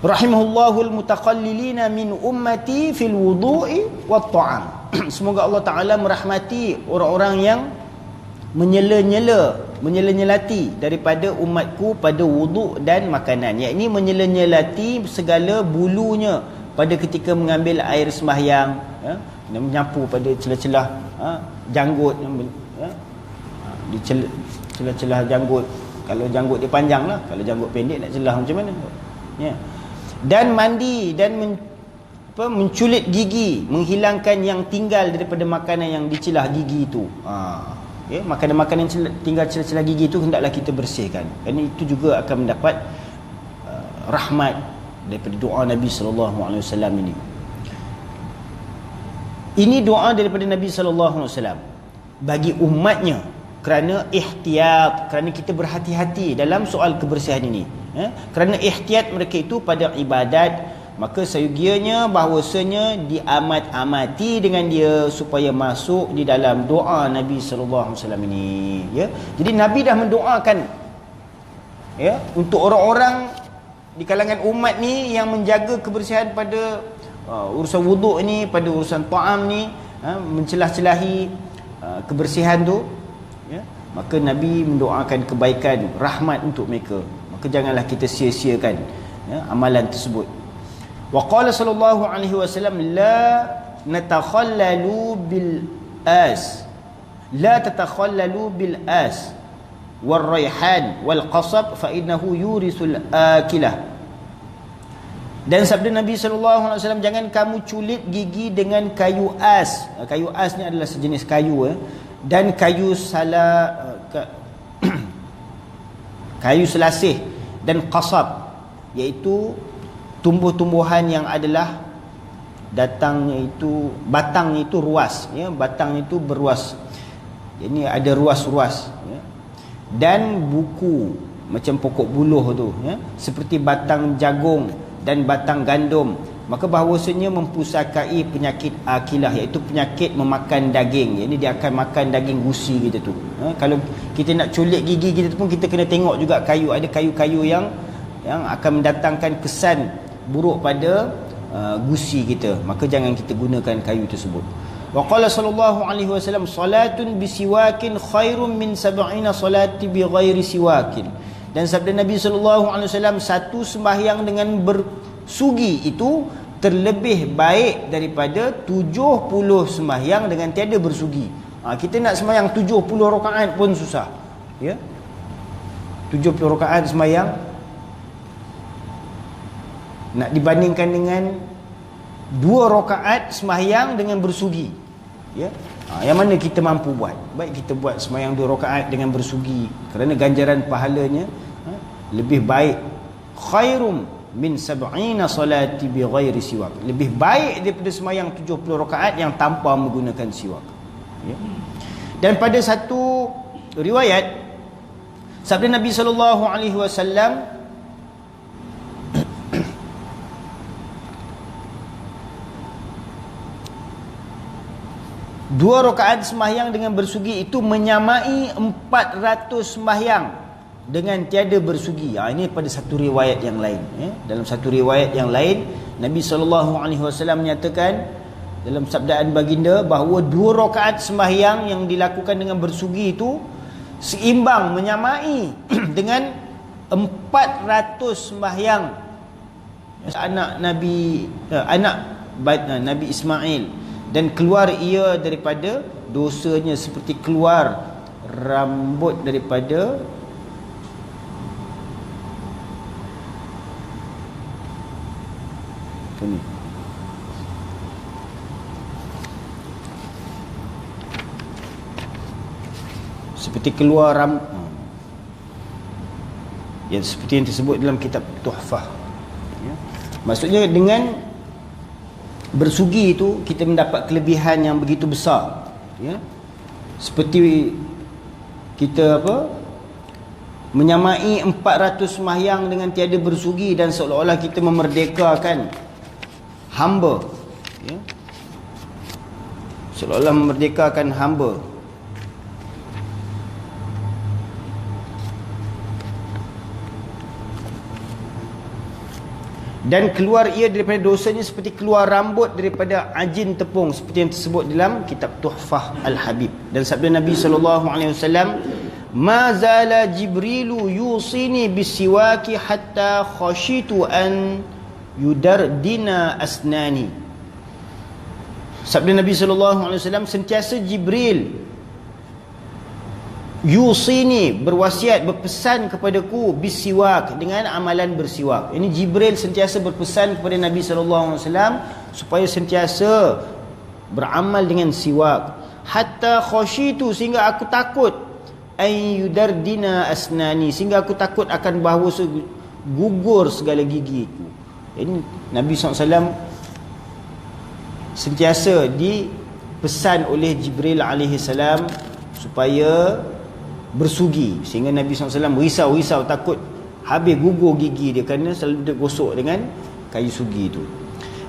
Rahimahullahu almutaqallilina min ummati fil wudu'i wat ta'am. Semoga Allah Taala merahmati orang-orang yang menyela-nyelati daripada umatku pada wuduk dan makanan, yakni menyela-nyelati segala bulunya pada ketika mengambil air sembahyang, menyapu pada celah-celah janggut, di celah-celah janggut. Kalau janggut dia panjang lah, kalau janggut pendek nak celah macam mana, ya. Dan mandi dan menculit gigi, menghilangkan yang tinggal daripada makanan yang dicelah gigi itu. Ya, makanan-makanan yang tinggal celah-celah gigi itu hendaklah kita bersihkan, kerana itu juga akan mendapat rahmat daripada doa Nabi sallallahu alaihi wasallam ini. Ini doa daripada Nabi sallallahu alaihi wasallam bagi umatnya, kerana ihtiyat, kerana kita berhati-hati dalam soal kebersihan ini. Kerana ihtiyat mereka itu pada ibadat, maka seyogianya bahawasanya diamat-amati dengan dia supaya masuk di dalam doa Nabi sallallahu alaihi wasallam ini, ya. Jadi Nabi dah mendoakan, ya, untuk orang-orang di kalangan umat ni yang menjaga kebersihan pada urusan wuduk ni, pada urusan ta'am ni, mencelah-celahi kebersihan tu, ya. Maka Nabi mendoakan kebaikan, rahmat untuk mereka. Maka janganlah kita sia-siakan, ya, amalan tersebut. Wa qala sallallahu alaihi wasallam, la natakhallalu bil as, la tatakhallalu bil as wal raihan wal qasab fa innahu yurisul akilah. Dan sabda Nabi sallallahu alaihi wasallam, jangan kamu culit gigi dengan kayu as. Kayu as ni adalah sejenis kayu, dan kayu kayu selasih, dan qasab, iaitu tumbuh-tumbuhan yang adalah batangnya itu ruas, ya, batangnya itu berruas. Ini ada ruas-ruas, ya. Dan buku macam pokok buluh tu, ya, seperti batang jagung dan batang gandum, maka bahawasanya mempusakai penyakit akilah, iaitu penyakit memakan daging. Ini dia akan makan daging gusi kita tu. Kalau kita nak culik gigi kita tu pun kita kena tengok juga kayu, ada kayu-kayu yang akan mendatangkan kesan buruk pada gusi kita, maka jangan kita gunakan kayu tersebut. Wa qala sallallahu alaihi wasallam, salatun bisiwakin khairum min 70 salati bighairi siwakin. Dan sabda Nabi sallallahu alaihi wasallam, satu sembahyang dengan bersugi itu terlebih baik daripada 70 sembahyang dengan tiada bersugi. Kita nak sembahyang 70 rakaat pun susah, ya. 70 rakaat sembahyang nak dibandingkan dengan 2 rakaat sembahyang dengan bersugi, ya. Yang mana kita mampu buat, baik kita buat sembahyang 2 rakaat dengan bersugi, kerana ganjaran pahalanya lebih baik. Khairum min 70 salati bighairi siwak, lebih baik daripada sembahyang 70 rakaat yang tanpa menggunakan siwak, ya. Dan pada satu riwayat, sabda Nabi sallallahu alaihi wasallam, dua rakaat sembahyang dengan bersugi itu menyamai 400 sembahyang dengan tiada bersugi. Ini pada satu riwayat yang lain, ya. Dalam satu riwayat yang lain, Nabi SAW menyatakan dalam sabdaan baginda bahawa 2 rakaat sembahyang yang dilakukan dengan bersugi itu seimbang, menyamai dengan 400 sembahyang anak Nabi Ismail, dan keluar ia daripada dosanya seperti keluar rambut daripada apa ni, seperti keluar ya, seperti yang disebut dalam kitab Tuhfah, Maksudnya dengan bersugi itu kita mendapat kelebihan yang begitu besar, ya. Seperti kita menyamai 400 sembahyang dengan tiada bersugi, dan seolah-olah kita memerdekakan hamba, ya. Seolah-olah memerdekakan hamba. Dan keluar ia daripada dosanya seperti keluar rambut daripada ajin tepung, seperti yang tersebut dalam kitab Tuhfah Al-Habib. Dan sabda Nabi SAW, ma zala Jibrilu yusini bisiwaki hatta khashitu an yudardina asnani. Sabda Nabi SAW, sentiasa Jibril yusini, berwasiat, berpesan kepadaku, bisiwak, dengan amalan bersiwak. Ini Jibril sentiasa berpesan kepada Nabi SAW supaya sentiasa beramal dengan siwak. Hatta khashitu, sehingga aku takut, ayyudardina asnani, sehingga aku takut akan bahawa gugur segala gigiku. Ini Nabi SAW sentiasa dipesan oleh Jibril alaihissalam supaya bersugi, sehingga Nabi SAW risau takut habis gugur gigi dia kerana selalu dia gosok dengan kayu sugi itu.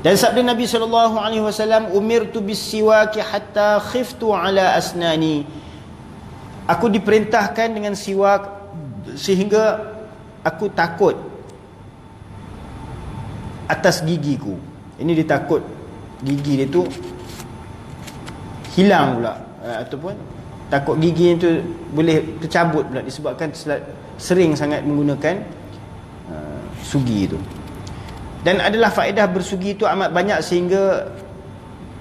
Dan sabda Nabi SAW, umirtu bisiwaki hatta khiftu ala asnani, aku diperintahkan dengan siwak sehingga aku takut atas gigiku. Ini dia takut gigi dia tu hilang pula, ataupun takut gigi itu boleh tercabut pula disebabkan sering sangat menggunakan sugi itu. Dan adalah faedah bersugi itu amat banyak sehingga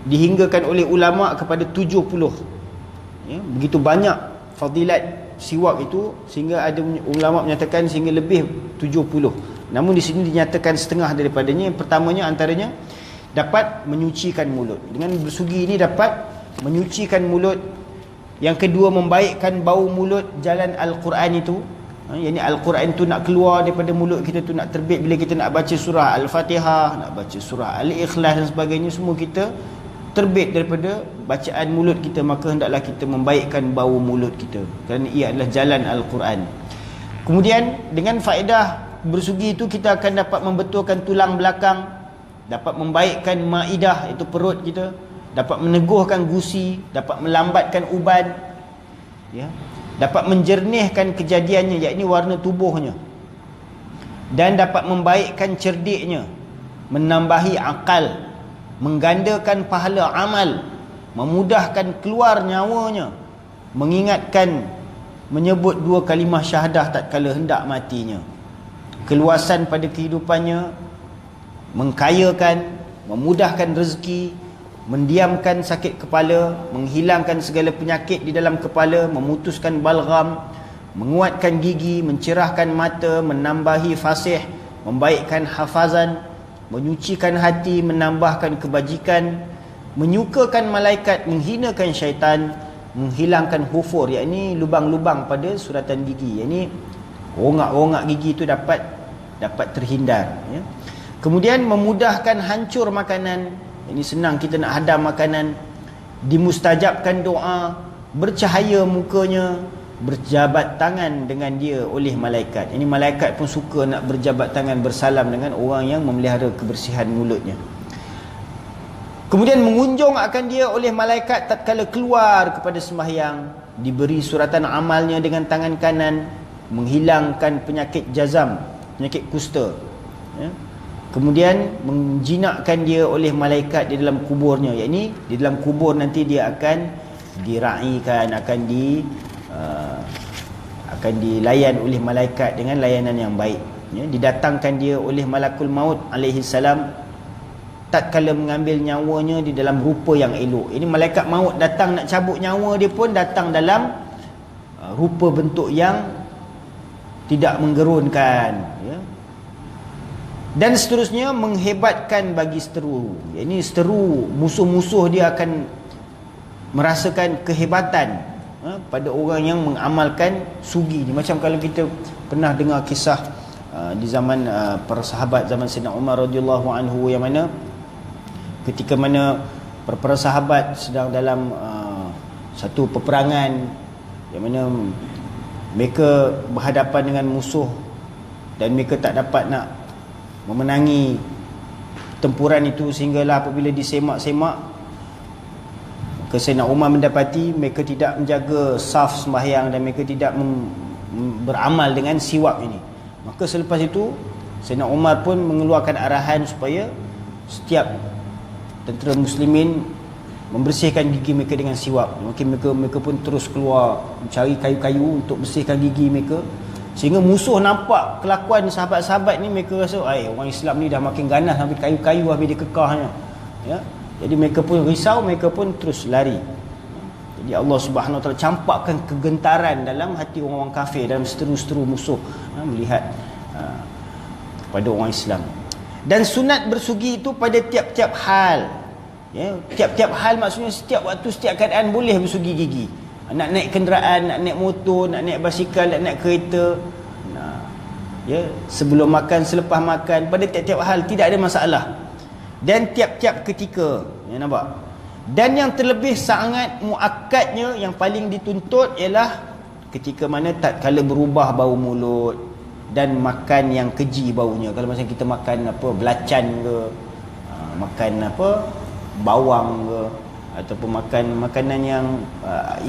dihinggakan oleh ulama kepada 70, ya, begitu banyak fadilat siwak itu sehingga ada ulama menyatakan sehingga lebih 70. Namun di sini dinyatakan setengah daripadanya. Yang pertamanya antaranya dapat menyucikan mulut. Dengan bersugi ini dapat menyucikan mulut. Yang kedua, membaikkan bau mulut. Jalan Al-Quran itu, yang Al-Quran itu nak keluar daripada mulut kita tu, nak terbit bila kita nak baca surah Al-Fatihah, nak baca surah Al-Ikhlas dan sebagainya, semua kita terbit daripada bacaan mulut kita. Maka hendaklah kita membaikkan bau mulut kita, kerana ia adalah jalan Al-Quran. Kemudian dengan faedah bersugi itu kita akan dapat membetulkan tulang belakang, dapat membaikkan maidah, itu perut kita, dapat meneguhkan gusi, dapat melambatkan uban, ya, dapat menjernihkan kejadiannya, iaitu warna tubuhnya, dan dapat membaikkan cerdiknya, menambahi akal, menggandakan pahala amal, memudahkan keluar nyawanya, mengingatkan menyebut 2 kalimah syahadah tatkala hendak matinya, keluasan pada kehidupannya, mengkayakan, memudahkan rezeki, mendiamkan sakit kepala, menghilangkan segala penyakit di dalam kepala, memutuskan balgam, menguatkan gigi, mencerahkan mata, menambahi fasih, membaikkan hafazan, menyucikan hati, menambahkan kebajikan, menyukakan malaikat, menghinakan syaitan, menghilangkan hufur, iaitu lubang-lubang pada suratan gigi, iaitu rongak-rongak gigi itu dapat terhindar, ya. Kemudian memudahkan hancur makanan. Ini senang kita nak hadam makanan, dimustajabkan doa, bercahaya mukanya, berjabat tangan dengan dia oleh malaikat. Ini malaikat pun suka nak berjabat tangan, bersalam dengan orang yang memelihara kebersihan mulutnya. Kemudian mengunjung akan dia oleh malaikat tatkala keluar kepada sembahyang, diberi suratan amalnya dengan tangan kanan, menghilangkan penyakit jazam, penyakit kusta, ya. Kemudian menjinakkan dia oleh malaikat di dalam kuburnya, iaitu di dalam kubur nanti dia akan diraikan, akan dilayan oleh malaikat dengan layanan yang baik, ya. Didatangkan dia oleh malakul maut alaihi salam tatkala mengambil nyawanya di dalam rupa yang elok. Ini malaikat maut datang nak cabut nyawa dia pun datang dalam rupa bentuk yang tidak menggerunkan, ya. Dan seterusnya menghebatkan bagi seteru. Ini seteru, musuh-musuh dia akan merasakan kehebatan, pada orang yang mengamalkan sugi ni. Macam kalau kita pernah dengar kisah di zaman para sahabat zaman Sayyidina Umar radhiyallahu anhu, yang mana ketika mana para sahabat sedang dalam satu peperangan yang mana mereka berhadapan dengan musuh dan mereka tak dapat nak memenangi tempuran itu, sehinggalah apabila disemak-semak, maka Sayyidina Umar mendapati mereka tidak menjaga saf sembahyang dan mereka tidak beramal dengan siwak ini. Maka selepas itu Sayyidina Umar pun mengeluarkan arahan supaya setiap tentera muslimin membersihkan gigi mereka dengan siwak. Mungkin mereka pun terus keluar mencari kayu-kayu untuk bersihkan gigi mereka, sehingga musuh nampak kelakuan sahabat-sahabat ni, mereka rasa orang Islam ni dah makin ganas sampai kayu-kayu habis dia kekahnya, ya. Jadi mereka pun risau, mereka pun terus lari. Jadi Allah Subhanahu Wa Taala campakkan kegentaran dalam hati orang-orang kafir, dalam seteru-seteru musuh melihat kepada orang Islam. Dan sunat bersugi itu pada tiap-tiap hal, ya. Tiap-tiap hal maksudnya setiap waktu, setiap keadaan boleh bersugi gigi. Nak naik kenderaan, nak naik motor, nak naik basikal, nak naik kereta, ya, sebelum makan, selepas makan, pada tiap-tiap hal tidak ada masalah. Dan tiap-tiap ketika, ya, nampak. Dan yang terlebih sangat muakkadnya, yang paling dituntut ialah ketika mana tatkala berubah bau mulut dan makan yang keji baunya. Kalau macam kita makan apa, belacan ke, makan apa, bawang ke, ataupun makan makanan yang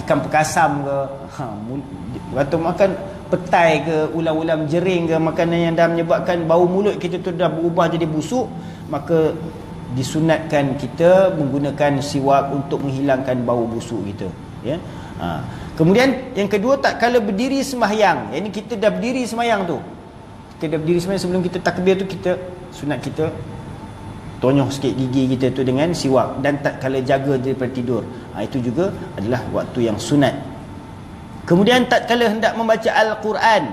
ikan perkasam ke, atau makan petai ke, ulam-ulam jering ke, makanan yang dah menyebabkan bau mulut kita tu dah berubah jadi busuk, maka disunatkan kita menggunakan siwak untuk menghilangkan bau busuk kita, ya. Kemudian yang kedua, tak kala berdiri sembahyang. Yang ini kita dah berdiri sembahyang tu, kita dah berdiri sembahyang, sebelum kita takbir tu, kita sunat kita tonyoh sikit gigi kita tu dengan siwak. Dan tak kala jaga daripada tidur, itu juga adalah waktu yang sunat. Kemudian tak kala hendak membaca Al-Quran,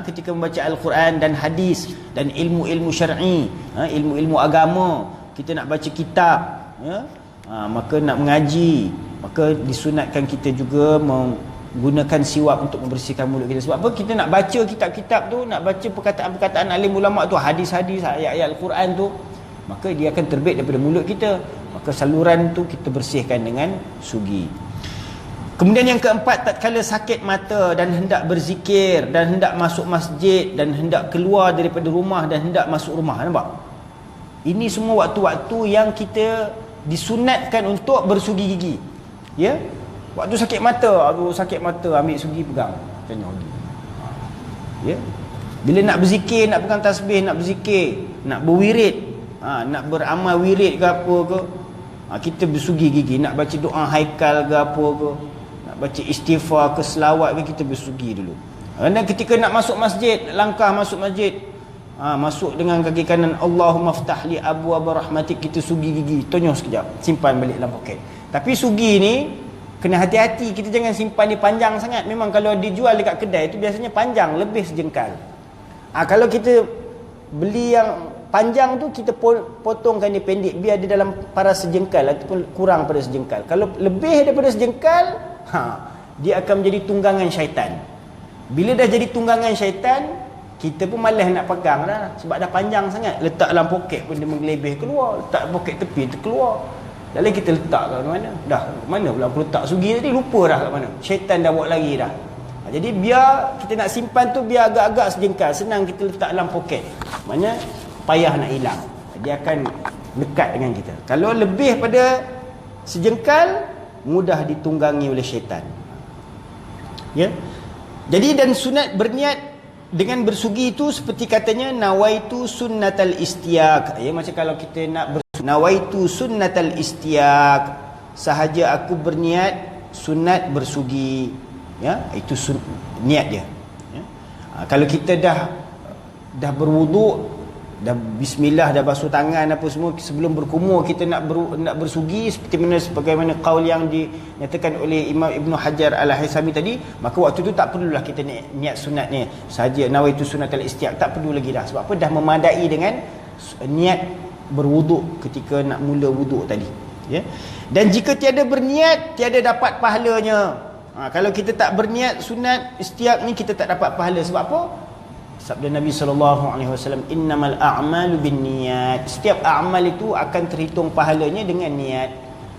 ketika membaca Al-Quran dan hadis dan ilmu-ilmu syar'i, ilmu-ilmu agama, kita nak baca kitab, ya, maka nak mengaji, maka disunatkan kita juga menggunakan siwak untuk membersihkan mulut kita. Sebab apa? Kita nak baca kitab-kitab tu, nak baca perkataan-perkataan alim ulama tu, hadis-hadis, ayat-ayat Al-Quran tu, maka dia akan terbit daripada mulut kita. Maka saluran tu kita bersihkan dengan sugi. Kemudian yang keempat, tatkala sakit mata dan hendak berzikir dan hendak masuk masjid dan hendak keluar daripada rumah dan hendak masuk rumah. Nampak? Ini semua waktu-waktu yang kita disunatkan untuk bersugi gigi, ya. Waktu sakit mata, sakit mata, ambil sugi pegang, tanya lagi, ya. Bila nak berzikir, nak pegang tasbih, nak berzikir, nak berwirid, nak beramal wirid ke apa ke, kita bersugi gigi. Nak baca doa haikal ke apa ke, nak baca istighfar ke, selawat ke, kita bersugi dulu. Dan ketika nak masuk masjid, langkah masuk masjid, masuk dengan kaki kanan, Allahumma ftah li abwaaba rahmatik, kita sugi gigi, tonyoh sekejap, simpan balik dalam poket. Tapi sugi ni kena hati-hati, kita jangan simpan dia panjang sangat. Memang kalau dijual dekat kedai tu biasanya panjang, lebih sejengkal. Kalau kita beli yang panjang tu, kita potongkan dia pendek, biar dia dalam paras sejengkal ataupun kurang pada sejengkal. Kalau lebih daripada sejengkal, dia akan menjadi tunggangan syaitan. Bila dah jadi tunggangan syaitan, kita pun malas nak pegang dah, sebab dah panjang sangat. Letak dalam poket pun dia menggelebih keluar, letak poket tepi tu keluar. Lalu kita letak kat mana? Dah mana pula aku letak sugi tadi, lupa dah kat mana. Syaitan dah bawa lagi dah. Jadi biar kita nak simpan tu, biar agak-agak sejengkal, senang kita letak dalam poket. Maknanya payah nak hilang, dia akan dekat dengan kita. Kalau lebih pada sejengkal, mudah ditunggangi oleh syaitan, ya. Jadi dan sunat berniat dengan bersugi itu seperti katanya nawaitu sunnatal istiaq, ya. Macam kalau kita nak nawaitu sunnatal istiaq, sahaja aku berniat sunat bersugi, ya, itu niat dia, ya. Kalau kita dah berwuduk, dah bismillah, dah basuh tangan apa semua, sebelum berkumur kita nak bersugi, seperti mana sebagaimana qaul yang dinyatakan oleh Imam Ibn Hajar Al-Haythami tadi, maka waktu tu tak perlulah kita niat sunatnya sahaja nawaitu sunnatal istiaq, tak perlu lagi dah. Sebab apa? Dah memadai dengan niat berwuduk ketika nak mula wuduk tadi, ya. Dan jika tiada berniat, tiada dapat pahalanya. Kalau kita tak berniat sunat istiaq ni, kita tak dapat pahala. Sebab apa? Sabda Nabi SAW, innamal a'malu binniyat. Setiap amal itu akan terhitung pahalanya dengan niat.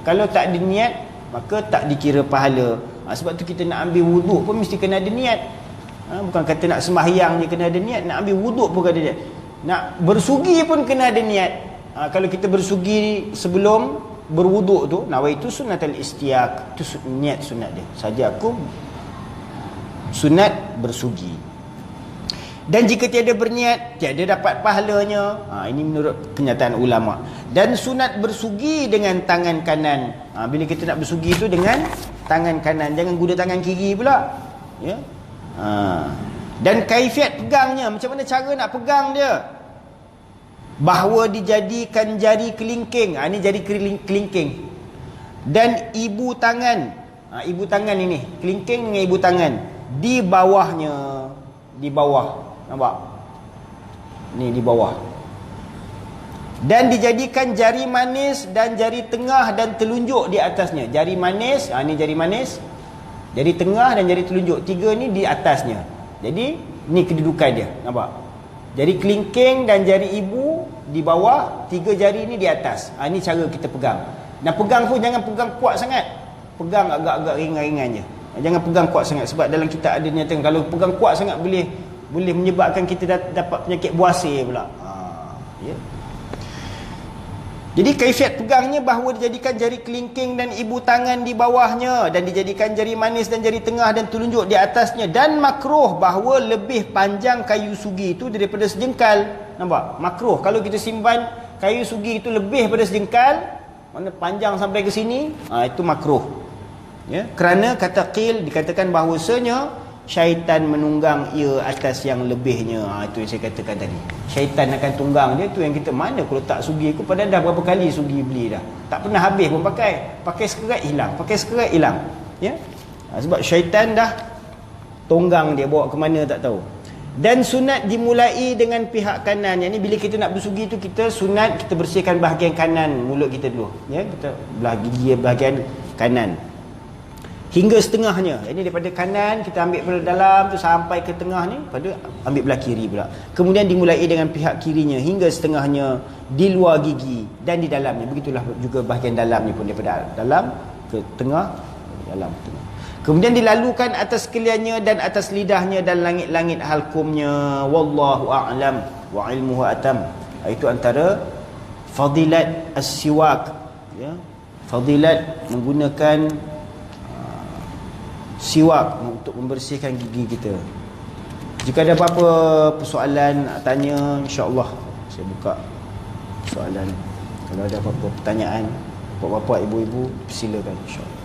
Kalau tak ada niat, maka tak dikira pahala. Sebab tu kita nak ambil wuduk pun mesti kena ada niat. Bukan kata nak sembahyang je kena ada niat, nak ambil wuduk pun kena ada niat. Nak bersugi pun kena ada niat. Kalau kita bersugi sebelum berwuduk tu, nawaitu sunnatul istiaq, tu niat sunat dia. Saja aku sunat bersugi. Dan jika tiada berniat, tiada dapat pahalanya. Ini menurut kenyataan ulama. Dan sunat bersugi dengan tangan kanan. Bila kita nak bersugi itu dengan tangan kanan, jangan guna tangan kiri pula. Ya. Dan kaifiat pegangnya, macam mana cara nak pegang dia? Bahawa dijadikan jari kelingking. Ini jari kelingking. Dan ibu tangan. Ibu tangan ini, kelingking dengan ibu tangan, di bawahnya, di bawah. Nampak? Ni di bawah. Dan dijadikan jari manis dan jari tengah dan telunjuk di atasnya. Jari manis, ni jari manis, jari tengah dan jari telunjuk. Tiga ni di atasnya. Jadi ni kedudukan dia. Nampak? Jari kelingking dan jari ibu di bawah, tiga jari ni di atas. Ni cara kita pegang. Dan pegang pun jangan pegang kuat sangat. Pegang agak-agak ringan-ringan je. Jangan pegang kuat sangat, sebab dalam kitab ada niatan kalau pegang kuat sangat boleh menyebabkan kita dapat penyakit buasir pula. Ya. Jadi kaifiat pegangnya bahawa dijadikan jari kelingking dan ibu tangan di bawahnya, dan dijadikan jari manis dan jari tengah dan telunjuk di atasnya. Dan makruh bahawa lebih panjang kayu sugi itu daripada sejengkal. Nampak? Makruh kalau kita simpan kayu sugi itu lebih daripada sejengkal, mana panjang sampai ke sini, itu makruh. Ya, kerana kata qil dikatakan bahawasanya syaitan menunggang ia atas yang lebihnya. Itu yang saya katakan tadi. Syaitan akan tunggang dia. Tu yang kita, mana aku letak sugi aku, padahal dah berapa kali sugi beli dah, tak pernah habis pun pakai. Pakai sekerat hilang, pakai sekerat hilang. Ya? Sebab syaitan dah tunggang dia, bawa ke mana tak tahu. Dan sunat dimulai dengan pihak kanan. Yang ni bila kita nak bersugi tu, kita sunat kita bersihkan bahagian kanan mulut kita dulu. Ya, kita belah gigi bahagian kanan hingga setengahnya. Ini daripada kanan kita ambil pada dalam tu sampai ke tengah ni, pada ambil belah kiri pula. Kemudian dimulai dengan pihak kirinya hingga setengahnya di luar gigi dan di dalamnya. Begitulah juga bahagian dalam ni pun, daripada dalam ke tengah, dalam ke tengah. Kemudian dilalukan atas keliannya dan atas lidahnya dan langit-langit halkumnya. Wallahu a'lam wa ilmuhu atam. Itu antara fadilat as-siwak. Ya, fadilat menggunakan siwak untuk membersihkan gigi kita. Jika ada apa-apa persoalan nak tanya, insya-Allah saya buka soalan. Kalau ada apa-apa pertanyaan, bapak-bapak, ibu-ibu, silakan, insya-Allah.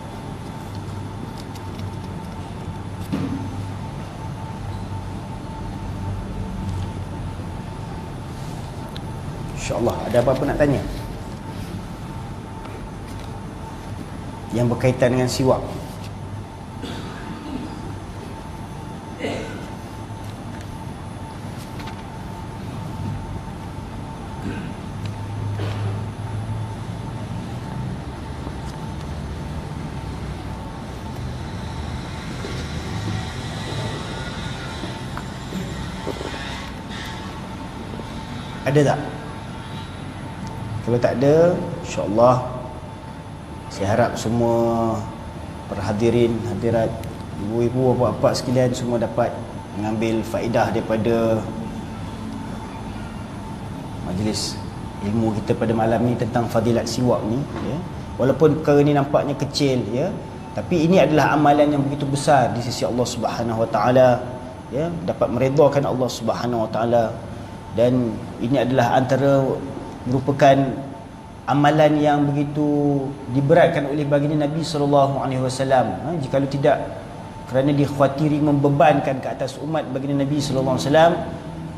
InsyaAllah ada apa-apa nak tanya yang berkaitan dengan siwak? Ada tak? Kalau tak ada, insya-Allah saya harap semua perhadirin, hadirat, ibu-ibu, bapa-bapa sekalian semua dapat mengambil faedah daripada majlis ilmu kita pada malam ni tentang fadilat siwak ni, ya. Walaupun perkara ni nampaknya kecil, ya, tapi ini adalah amalan yang begitu besar di sisi Allah Subhanahu Wa Taala, ya, dapat meredhakan Allah Subhanahu Wa Taala. Dan ini adalah antara merupakan amalan yang begitu diberatkan oleh baginda Nabi SAW. Jikalau tidak, kerana dikhawatiri membebankan ke atas umat baginda Nabi SAW,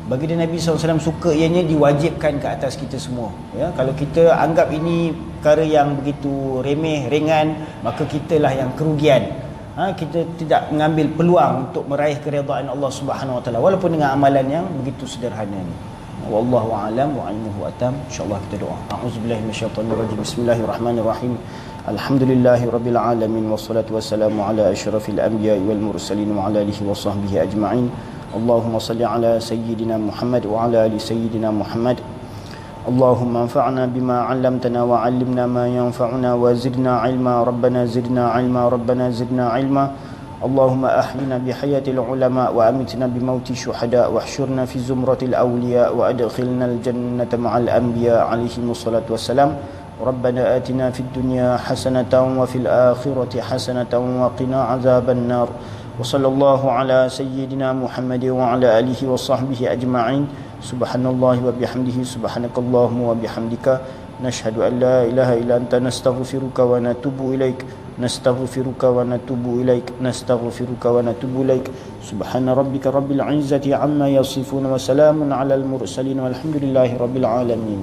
baginda Nabi SAW suka ianya diwajibkan ke atas kita semua. Ya, kalau kita anggap ini perkara yang begitu remeh, ringan, maka kitalah yang kerugian. Kita tidak mengambil peluang untuk meraih keredaan Allah Subhanahu Wa Taala walaupun dengan amalan yang begitu sederhana ni. Wallahu a'lam wa ilmuhu atam. Insyaallah kita doa. A'udzubillahi minasyaitonir rajim. Bismillahirrahmanirrahim. Alhamdulillahirabbil alamin wassalatu wassalamu ala asyrafil anbiya'i wal mursalin wa ala alihi wa sahbihi ajma'in. اللهم صل على سيدنا محمد وعلى آل سيدنا محمد. اللهم انفعنا بما علمتنا وعلمنا ما ينفعنا وزدنا علما. ربنا زدنا علما. ربنا زدنا علما. اللهم أحينا بحياة العلماء وأمتنا بموت الشهداء واحشرنا في زمرة الأولياء وأدخلنا الجنة مع الأنبياء عليهم الصلاة والسلام. ربنا آتنا في الدنيا حسنة وفي الآخرة حسنة وقنا عذاب النار. وصلى الله على سيدنا محمد وعلى آله وصحبه أجمعين. سبحان الله وبحمده سبحانك اللهم وبحمدك نشهد أن لا إله إلا أنت نستغفرك ونتوب إليك. نستغفرك ونتوب إليك. نستغفرك ونتوب إليك. سبحان ربك رب العزة عما يصفون وسلام على المرسلين والحمد لله رب العالمين.